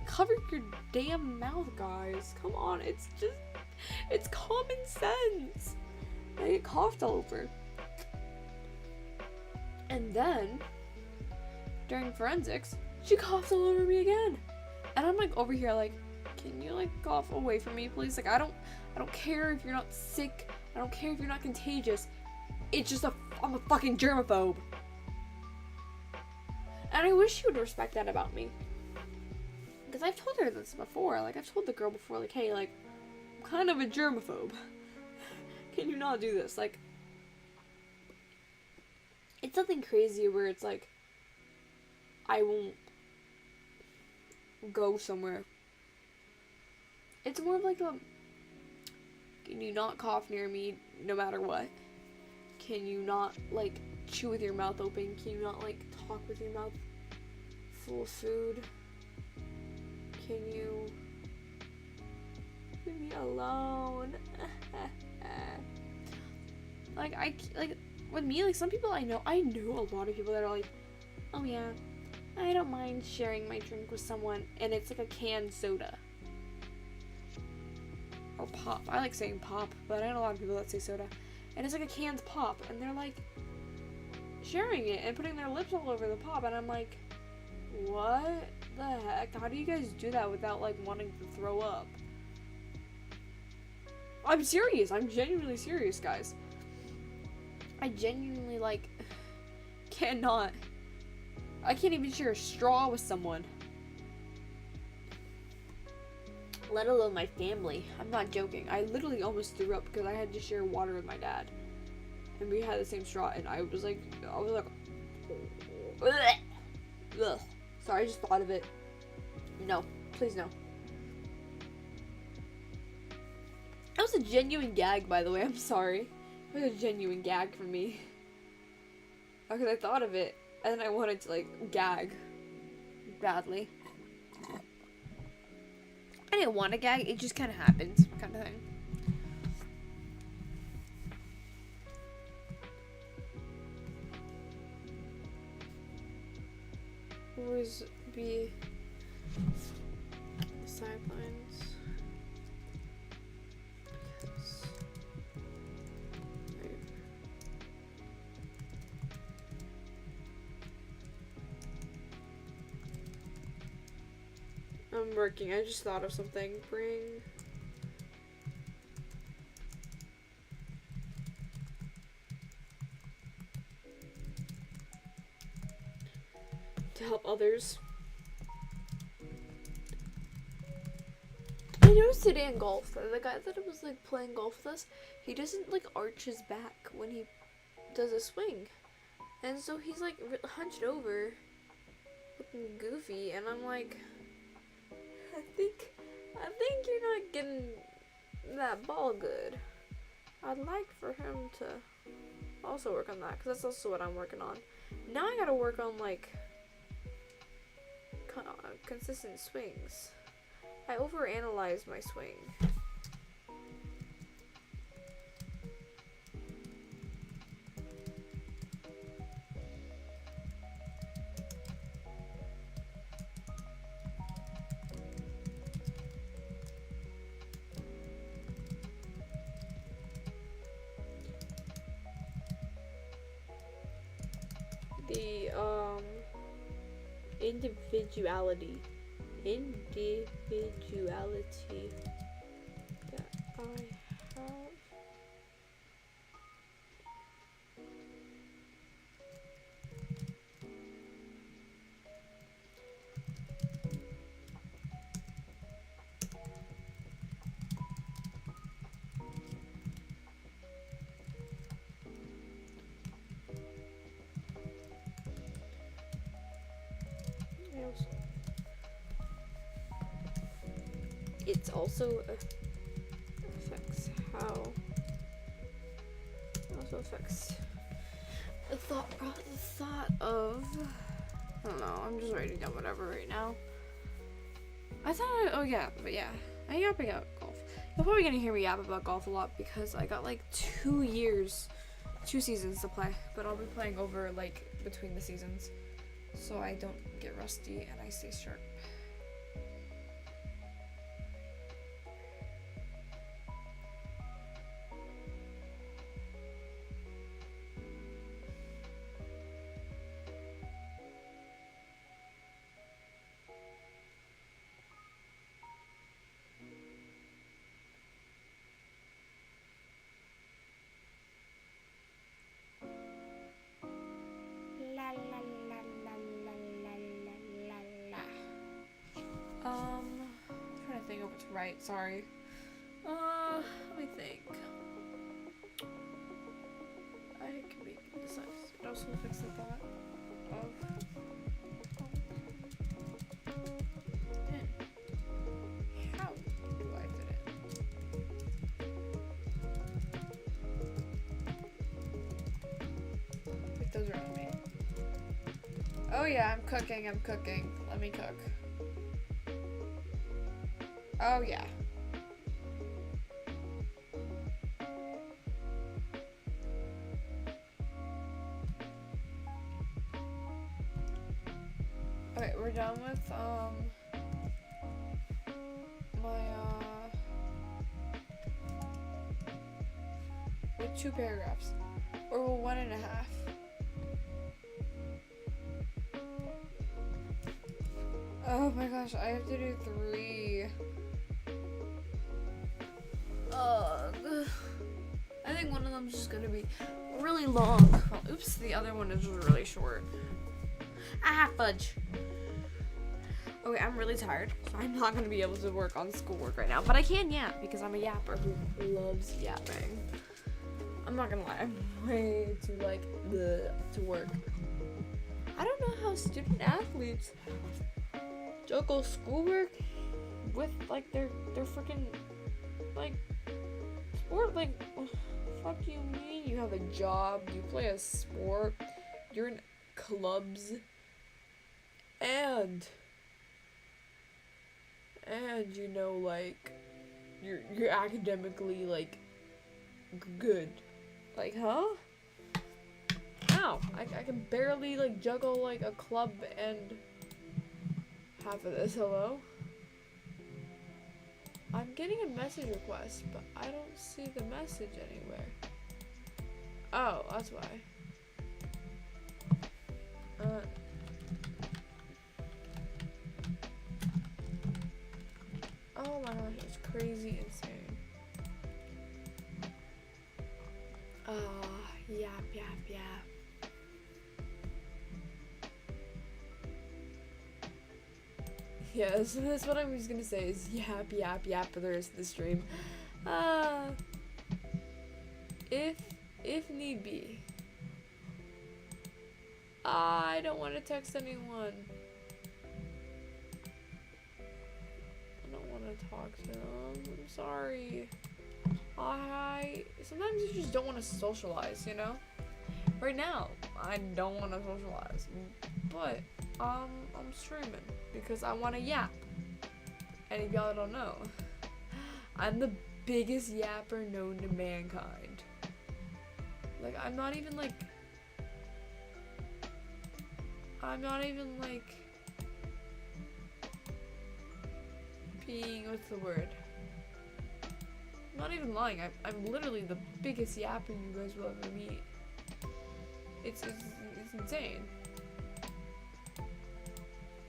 cover your damn mouth, guys. Come on, it's common sense. I get coughed all over. And then during forensics, she coughs all over me again. And I'm like over here like, can you like cough away from me, please? Like I don't care if you're not sick. I don't care if you're not contagious. It's just I'm a fucking germaphobe. And I wish she would respect that about me. Because I've told her this before. Like I've told the girl before, like, hey, like, I'm kind of a germaphobe. Can you not do this? Like, it's something crazy where it's like, I won't go somewhere. It's more of like a, can you not cough near me no matter what? Can you not like chew with your mouth open? Can you not like talk with your mouth full of food? Can you leave me alone? like with me, like some people I know a lot of people that are like, oh yeah, I don't mind sharing my drink with someone, and it's like a canned soda. Or pop. I like saying pop, but I know a lot of people that say soda. And it's like a canned pop, and they're like sharing it and putting their lips all over the pop, and I'm like, what the heck? How do you guys do that without like wanting to throw up? I'm serious. I'm genuinely serious, guys. I genuinely like cannot. I can't even share a straw with someone. Let alone my family. I'm not joking. I literally almost threw up because I had to share water with my dad. And we had the same straw, and I was like, ugh. Sorry, I just thought of it. No. Please no. That was a genuine gag, by the way. I'm sorry. It was a genuine gag for me. Because I thought of it, and then I wanted to, like, gag. Badly. I didn't want to gag, it just kind of happened, kind of thing. Always be sidelines. Because I'm working. I just thought of something. Bring to help others. I noticed today in golf that the guy that was like playing golf with us, he doesn't like arch his back when he does a swing, and so he's like hunched over, looking goofy, and I'm like, I think you're not getting that ball good. I'd like for him to also work on that, because that's also what I'm working on. Now I gotta work on, like, consistent swings. I overanalyze my swing. the individuality that I have. It's also affects how. It also affects the thought of. I don't know. I'm just writing down whatever right now. I thought. Oh yeah, but yeah, I yap about golf. You're probably gonna hear me yap about golf a lot because I got like 2 seasons to play, but I'll be playing over like between the seasons, so I don't get rusty and I stay sharp. Trying to think of what to write, sorry. Let me think. I can make this nice. It also affects the thought of how do I fit in? Wait, those are on me. Oh yeah, I'm cooking. Let me cook. Oh yeah. Okay, we're done with with 2 paragraphs. Or 1.5. Oh my gosh, I have to do 3. I think one of them is just gonna be really long. Well, oops, the other one is really short. Ah, fudge. Okay, I'm really tired, so I'm not gonna be able to work on schoolwork right now, but I can yap because I'm a yapper who loves yapping. I'm not gonna lie, I'm way too like bleh to work. I don't know how student athletes juggle schoolwork with like their freaking like sport. Like, fuck you mean you have a job, you play a sport, you're in clubs, and you know, like you're academically like good. Like, huh? Ow, I can barely like juggle like a club and half of this. Hello? I'm getting a message request, but I don't see the message anywhere. Oh, that's why. Oh my gosh, it's crazy insane. Yap. Yeah, so that's what I was gonna say is yap for the rest of the stream. If need be. I don't want to text anyone. I don't want to talk to them. I'm sorry. Sometimes you just don't want to socialize, you know? Right now, I don't want to socialize. But, I'm streaming because I want to yap. And if y'all don't know, I'm the biggest yapper known to mankind. Like, I'm not even like being, what's the word? I'm not even lying. I'm literally the biggest yapper you guys will ever meet. It's insane.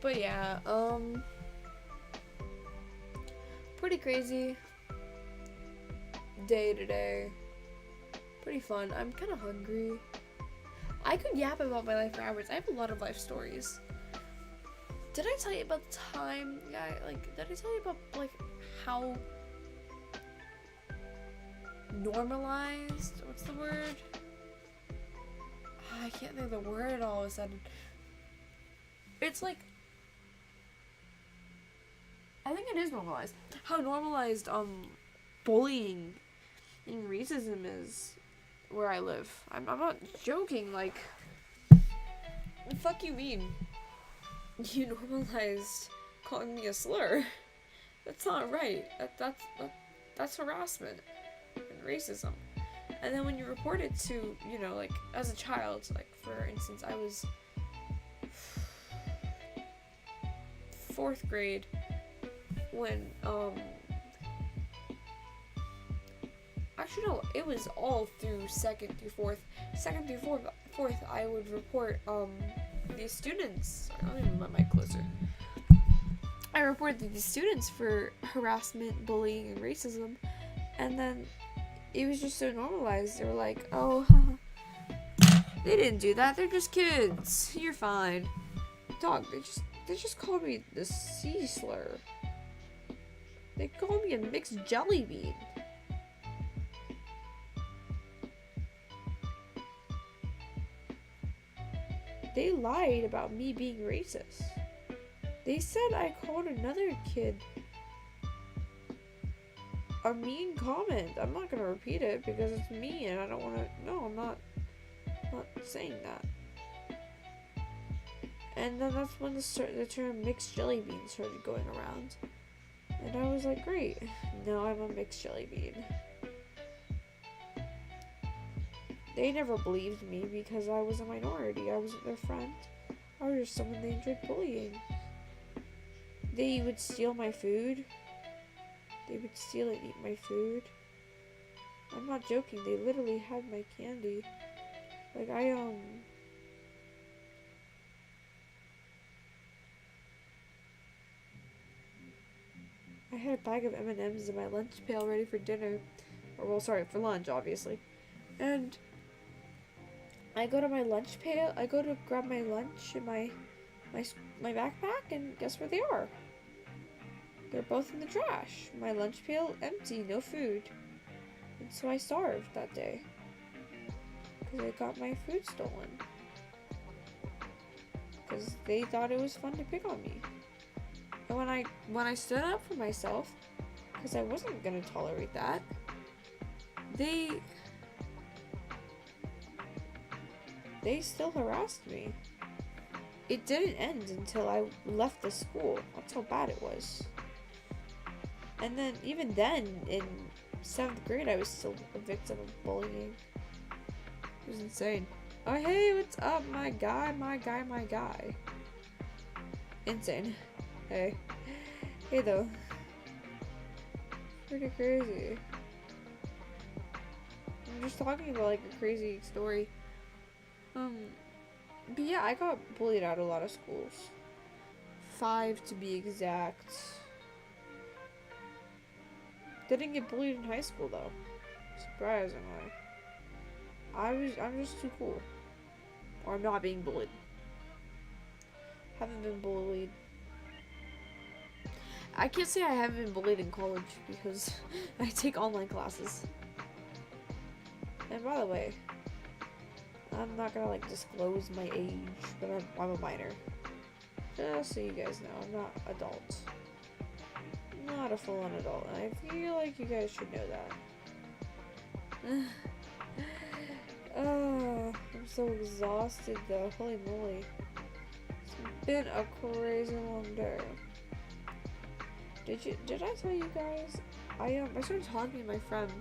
But yeah, pretty crazy day today. Pretty fun. I'm kind of hungry. I could yap about my life for hours. I have a lot of life stories. Did I tell you about the time? Yeah, like, did I tell you about, like, how normalized? What's the word? I can't think of the word all of a sudden. It's like, I think it is normalized. How normalized, bullying and racism is where I live. I'm not joking, like, the fuck you mean? You normalized calling me a slur. That's not right. That's harassment and racism. And then when you report it to, you know, like, as a child, like, for instance, I was 4th grade when, actually no, it was all through 2nd through 4th. 2nd through 4th, I would report, these students, let me move my mic closer. I reported these students for harassment, bullying, and racism, and then it was just so normalized. They were like, oh, they didn't do that, they're just kids, you're fine. Dog, they just called me the C slur. They called me a mixed jelly bean. They lied about me being racist. They said I called another kid a mean comment. I'm not gonna repeat it because it's mean and I don't wanna, no, I'm not saying that. And then that's when the term mixed jelly bean started going around. And I was like, great, now I'm a mixed jelly bean. They never believed me because I was a minority. I wasn't their friend. I was just someone they enjoyed bullying. They would steal my food. They would steal and eat my food. I'm not joking. They literally had my candy. Like, I had a bag of M&Ms in my lunch pail ready for dinner. Or, well, sorry, for lunch, obviously. And I go to my lunch pail. I go to grab my lunch in my backpack, and guess where they are? They're both in the trash. My lunch pail empty, no food. And so I starved that day. Because I got my food stolen. Because they thought it was fun to pick on me. And when I stood up for myself, because I wasn't going to tolerate that, they still harassed me. It didn't end until I left the school. That's how bad it was. And then, even then, in 7th grade, I was still a victim of bullying. It was insane. Oh, hey, what's up, my guy? Insane. Hey. Hey, though. Pretty crazy. I'm just talking about, like, a crazy story. But yeah, I got bullied out of a lot of schools. 5 to be exact. Didn't get bullied in high school though. Surprisingly. I'm just too cool. Or I'm not being bullied. Haven't been bullied. I can't say I haven't been bullied in college because I take online classes. And by the way, I'm not gonna like disclose my age, but I'm a minor. Just so you guys know, I'm not adult. Not a full-on adult, and I feel like you guys should know that. Oh, I'm so exhausted though, holy moly. It's been a crazy long day. Did I tell you guys? I started talking to my friend.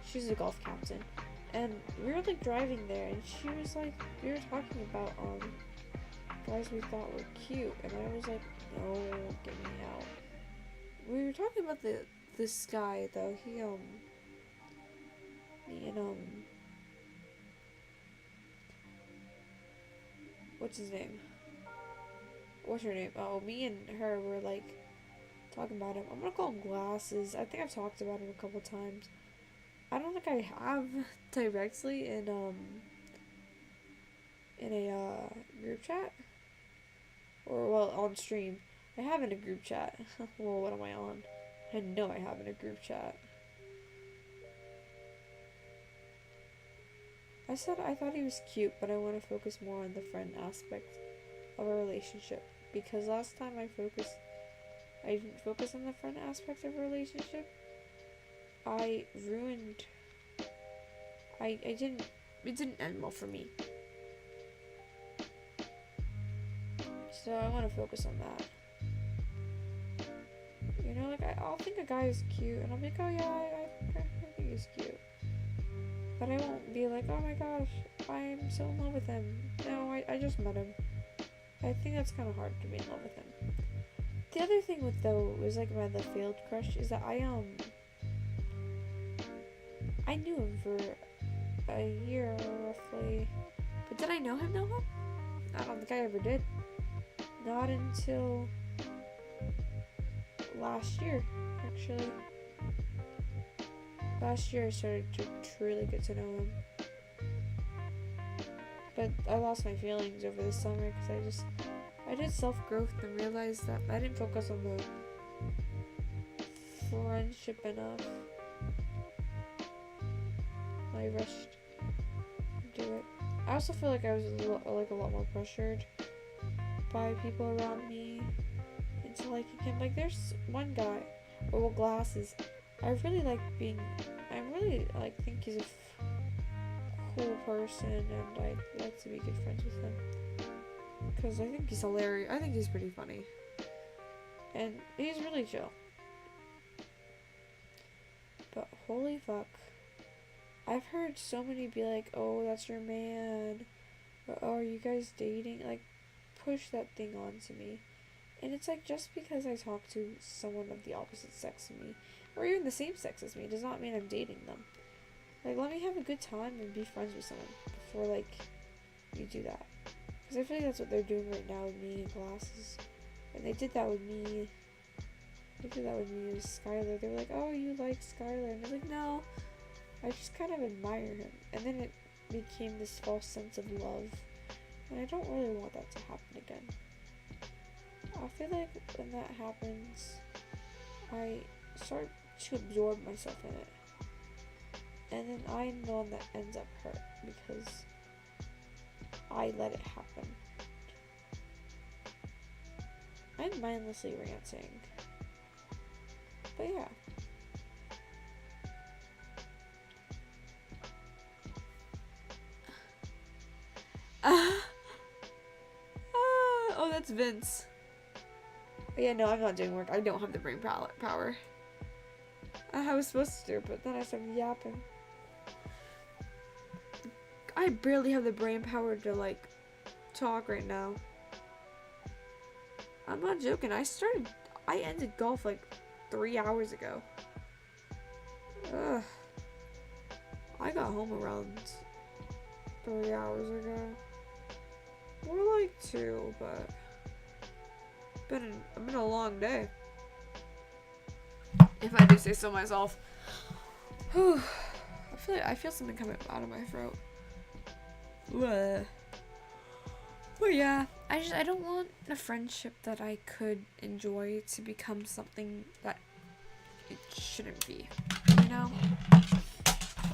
She's a golf captain. And we were like driving there, and she was like, we were talking about guys we thought were cute, and I was like, no, get me out. We were talking about this guy though. He what's his name? what's her name? Oh, me and her were like talking about him. I'm gonna call him Glasses. I think I've talked about him a couple times. I don't think I have directly in a group chat, or well, on stream. I have in a group chat. Well, what am I on? I know I have in a group chat. I said I thought he was cute, but I want to focus more on the friend aspect of a relationship, because last time I didn't focus on the friend aspect of a relationship. It didn't end well for me. So I want to focus on that. You know, like, I'll think a guy is cute, and I'll be like, oh yeah, I think he's cute. But I won't be like, oh my gosh, I'm so in love with him. No, I just met him. I think that's kind of hard to be in love with him. The other thing with, though, was like the failed crush, is that I knew him for a year, roughly. But did I know him? I don't think I ever did. Not until last year, actually. Last year I started to truly get to know him. But I lost my feelings over the summer because I did self-growth and realized that I didn't focus on the friendship enough. I rushed to do it. I also feel like I was a lot more pressured by people around me into liking him. Like, there's one guy, with Glasses. I really think he's a cool person, and I'd like to be good friends with him. Because I think he's hilarious. I think he's pretty funny. And he's really chill. But holy fuck. I've heard so many be like, oh, that's your man. Or, oh, are you guys dating? Like, push that thing onto me. And it's like, just because I talk to someone of the opposite sex of me, or even the same sex as me, does not mean I'm dating them. Like, let me have a good time and be friends with someone before, like, you do that. Because I feel like that's what they're doing right now with me and Glasses. And they did that with me. They did that with me with Skylar. They were like, oh, you like Skylar. And I was like, no. I just kind of admire him. And then it became this false sense of love. And I don't really want that to happen again. I feel like when that happens, I start to absorb myself in it. And then I'm the one that ends up hurt because I let it happen. I'm mindlessly ranting. But yeah. Oh, that's Vince. But yeah, no, I'm not doing work. I don't have the brain power. I was supposed to, but then I started yapping. I barely have the brain power to, like, talk right now. I'm not joking. I ended golf, like, 3 hours ago. Ugh. I got home around 3 hours ago. More like 2, but it's been a long day. If I do say so myself. Whew. I feel something coming out of my throat. Ugh. But yeah, I don't want a friendship that I could enjoy to become something that it shouldn't be, you know?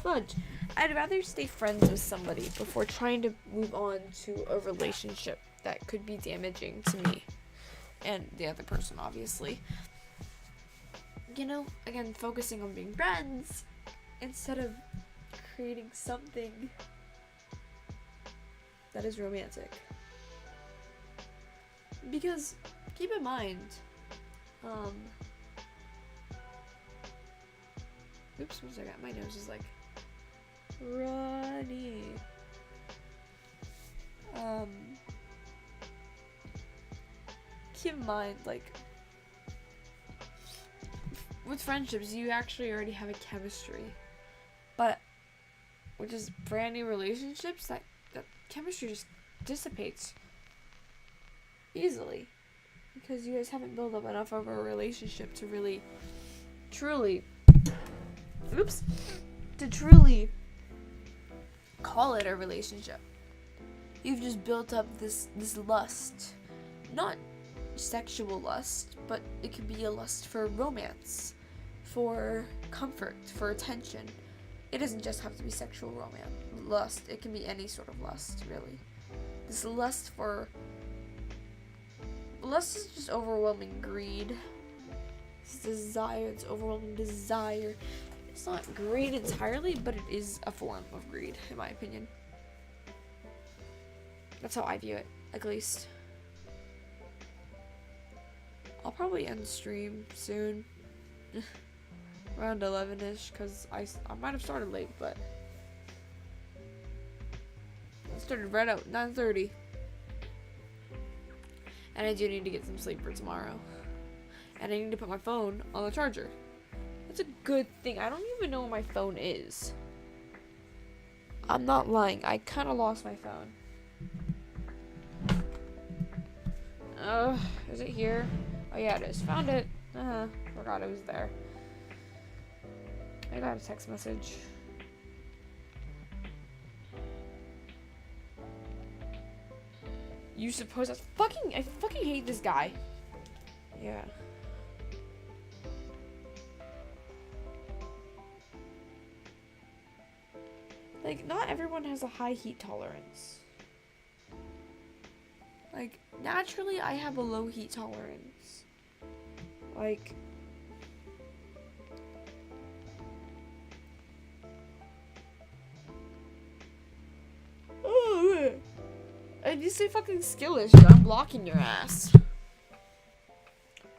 But I'd rather stay friends with somebody before trying to move on to a relationship that could be damaging to me and the other person, obviously. You know, again, focusing on being friends instead of creating something that is romantic. Because, keep in mind, oops, 1 second, my nose is like runny. Keep in mind, like, with friendships, you actually already have a chemistry. But with just brand new relationships, that chemistry just dissipates easily. Because you guys haven't built up enough of a relationship to really, truly, to truly call it a relationship. You've just built up this lust. Not sexual lust, but it could be a lust for romance, for comfort, for attention. It doesn't just have to be sexual romance, lust. It can be any sort of lust, really. This lust is just overwhelming greed. It's desire, it's overwhelming desire. It's not greed entirely, but it is a form of greed, in my opinion. That's how I view it, at least. I'll probably end stream soon. Around 11-ish, because I might have started late, but I started right out 9:30. And I do need to get some sleep for tomorrow. And I need to put my phone on the charger. That's a good thing. I don't even know where my phone is. I'm not lying. I kind of lost my phone. Is it here? Oh yeah, it is. Found it. Forgot it was there. I got a text message. You suppose that's I fucking hate this guy. Yeah. Like, not everyone has a high heat tolerance. Like, naturally, I have a low heat tolerance. Like, and you say fucking skill issue. I'm blocking your ass.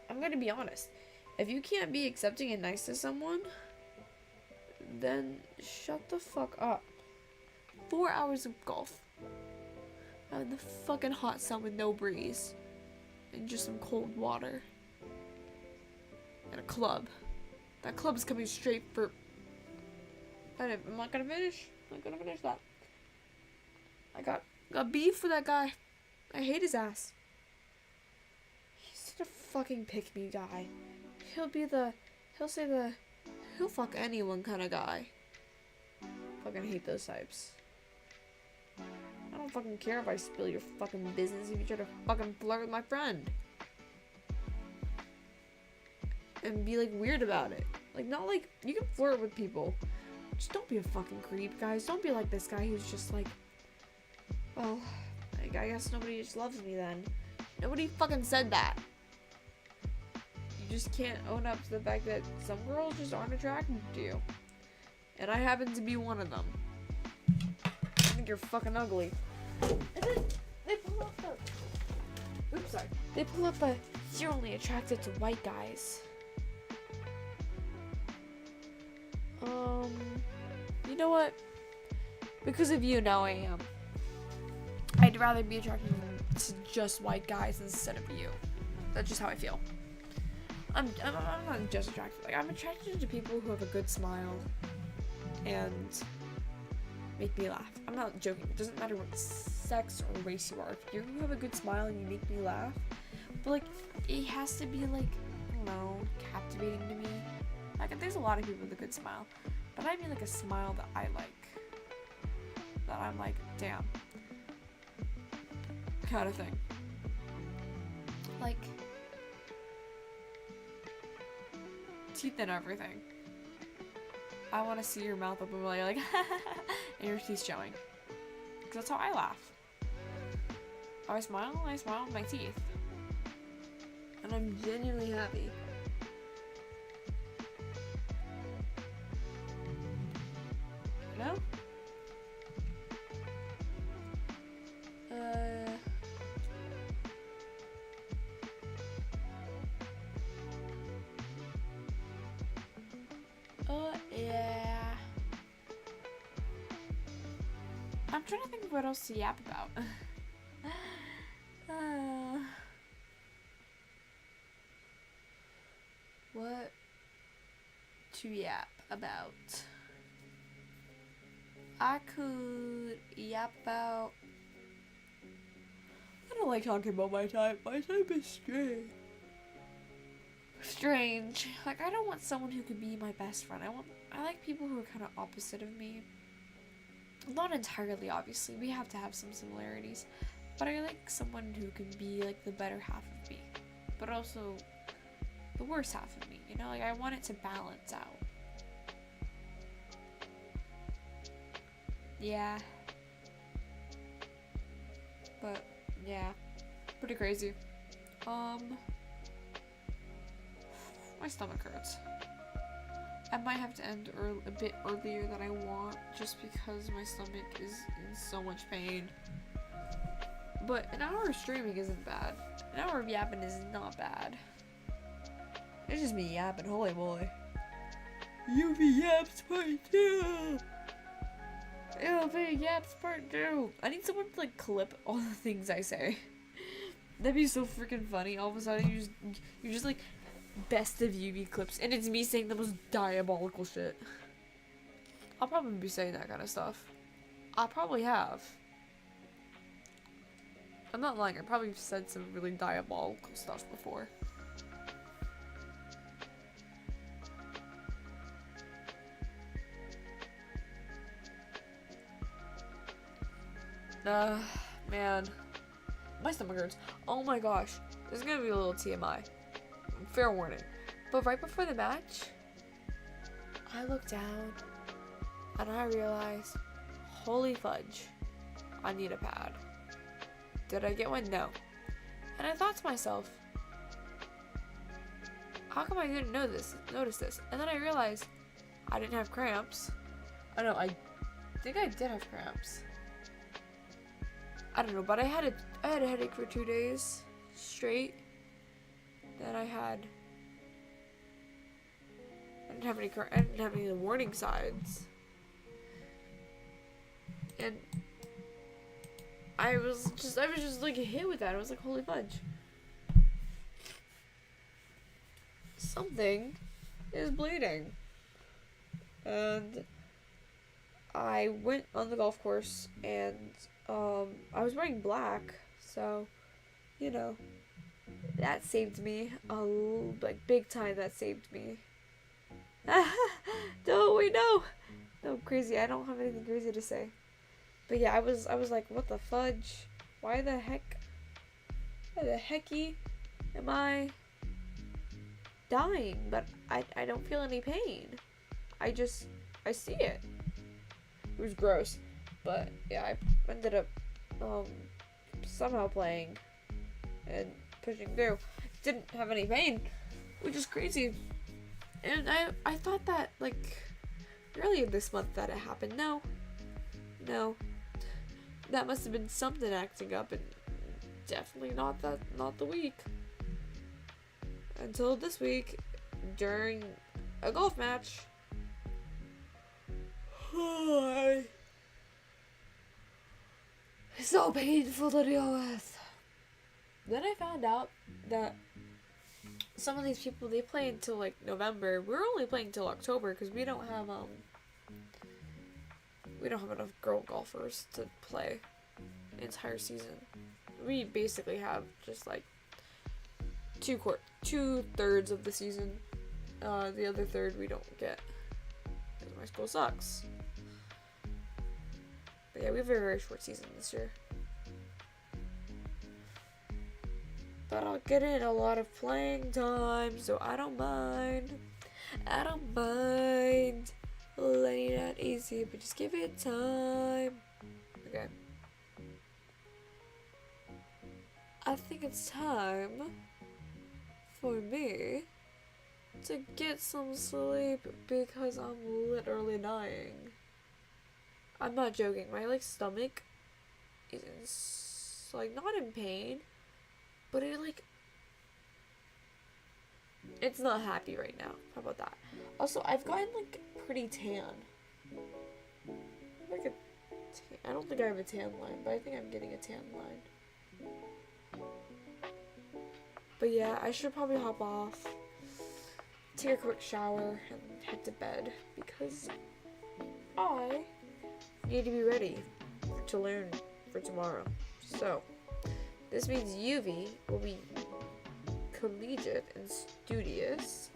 I'm gonna be honest. If you can't be accepting and nice to someone, then shut the fuck up. 4 hours of golf. Out in the fucking hot sun with no breeze. And just some cold water. And a club. That club's coming straight for... I'm not gonna finish. I'm not gonna finish that. I got beef with that guy. I hate his ass. He's such a fucking pick-me guy. He'll fuck anyone kind of guy. Fucking hate those types. I don't fucking care if I spill your fucking business if you try to fucking flirt with my friend. And be like weird about it. Like, not like, you can flirt with people. Just don't be a fucking creep, guys. Don't be like this guy who's just like, well, I guess nobody just loves me then. Nobody fucking said that. You just can't own up to the fact that some girls just aren't attracted to you. And I happen to be one of them. I think you're fucking ugly. And then they pull up the... Oops, sorry. They pull up a, you're only attracted to white guys. You know what? Because of you, now I am. I'd rather be attracted to just white guys instead of you. That's just how I feel. I'm not just attracted. Like, I'm attracted to people who have a good smile and make me laugh. I'm not joking. It doesn't matter what sex or race you are. If you have a good smile and you make me laugh, but like, it has to be like, I don't know, captivating to me. Like, there's a lot of people with a good smile, but I mean like a smile that I like. That I'm like, damn. Kind of thing. Like, teeth and everything. I want to see your mouth open while you're like, and your teeth showing. Because that's how I laugh. I smile with my teeth. And I'm genuinely happy. You know? Yeah. I'm trying to think of what else to yap about. What to yap about? I could yap about... I don't like talking about my type. My type is strange. Strange. Like, I don't want someone who could be my best friend. I like people who are kind of opposite of me. Not entirely, obviously. We have to have some similarities. But I like someone who can be, like, the better half of me. But also the worst half of me, you know? Like, I want it to balance out. Yeah. But, yeah. Pretty crazy. My stomach hurts. I might have to end a bit earlier than I want, just because my stomach is in so much pain. But an hour of streaming isn't bad. An hour of yapping is not bad. It's just me yapping, holy moly. Yuvee yaps part 2! Yuvee yaps part 2! I need someone to like clip all the things I say. That'd be so freaking funny. All of a sudden you're just like best of Yuvee clips, and it's me saying the most diabolical shit. I'll probably be saying that kind of stuff. I probably have. I'm not lying, I probably said some really diabolical stuff before. Man. My stomach hurts. Oh my gosh. This is gonna be a little TMI. Fair warning. But right before the match, I looked down and I realized, holy fudge, I need a pad. Did I get one? No. And I thought to myself, how come I didn't notice this? And then I realized I didn't have cramps. I know, I think I did have cramps. I don't know, but I had a headache for 2 days straight. Then I didn't have any warning signs. And I was just like hit with that. I was like, holy fudge. Something is bleeding. And I went on the golf course and I was wearing black, so you know, that saved me. Like big time, that saved me. No, wait, no, crazy. I don't have anything crazy to say. But yeah, I was like, what the fudge? Why the hecky am I dying? But I don't feel any pain. I see it. It was gross. But yeah, I ended up somehow playing and pushing through. Didn't have any pain, which is crazy. And I thought that like earlier this month that it happened. No. That must have been something acting up, and definitely not the week. Until this week, during a golf match. It's so painful to deal with. Then I found out that some of these people, they play until like November. We're only playing till October because we don't have enough girl golfers to play the entire season. We basically have just like 2/3 of the season. The other third we don't get because my school sucks. But yeah, we have a very short season this year. But I'll get in a lot of playing time, so I don't mind. Letting that easy, but just give it time. Okay. I think it's time for me to get some sleep because I'm literally dying. I'm not joking. My like stomach is like not in pain, but it's not happy right now. How about that? Also, I've gotten like pretty tan. I don't think I have a tan line, but I think I'm getting a tan line. But yeah, I should probably hop off, take a quick shower, and head to bed because I need to be ready to learn for tomorrow. So, This means Yuvee will be collegiate and studious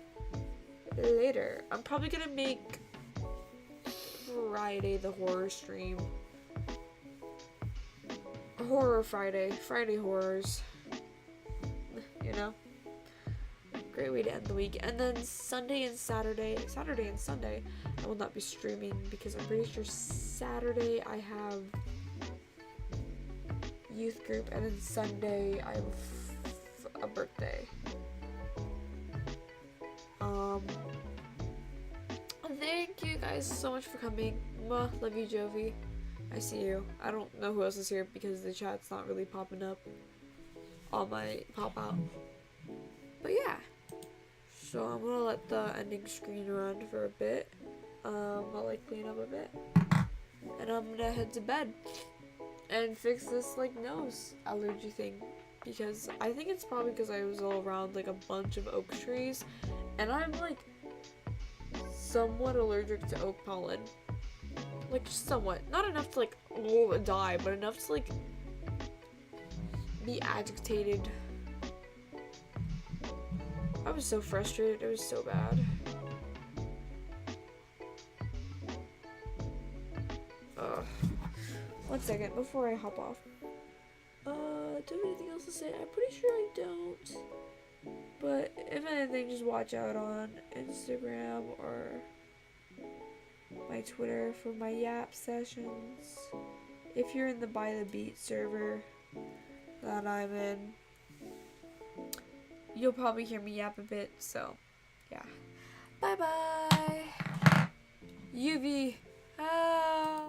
later. I'm probably gonna make Friday the horror stream. Horror Friday. Friday horrors. You know? Great way to end the week. And then Saturday and Sunday, I will not be streaming because I'm pretty sure Saturday I have youth group, and then Sunday I have a birthday. Thank you guys so much for coming. Mwah, love you, Jovi. I see you. I don't know who else is here because the chat's not really popping up on my pop out. But yeah. So I'm gonna let the ending screen run for a bit. I'll like clean up a bit. And I'm gonna head to bed and fix this like nose allergy thing. Because I think it's probably because I was all around like a bunch of oak trees. And I'm like somewhat allergic to oak pollen. Like just somewhat. Not enough to like die, but enough to like be agitated. I was so frustrated. It was so bad. One second before I hop off. Do I have anything else to say? I'm pretty sure I don't. But if anything, just watch out on Instagram or my Twitter for my Yap sessions. If you're in the By the Beat server that I'm in, you'll probably hear me yap a bit, so yeah. Bye bye! Yuvee! Ah!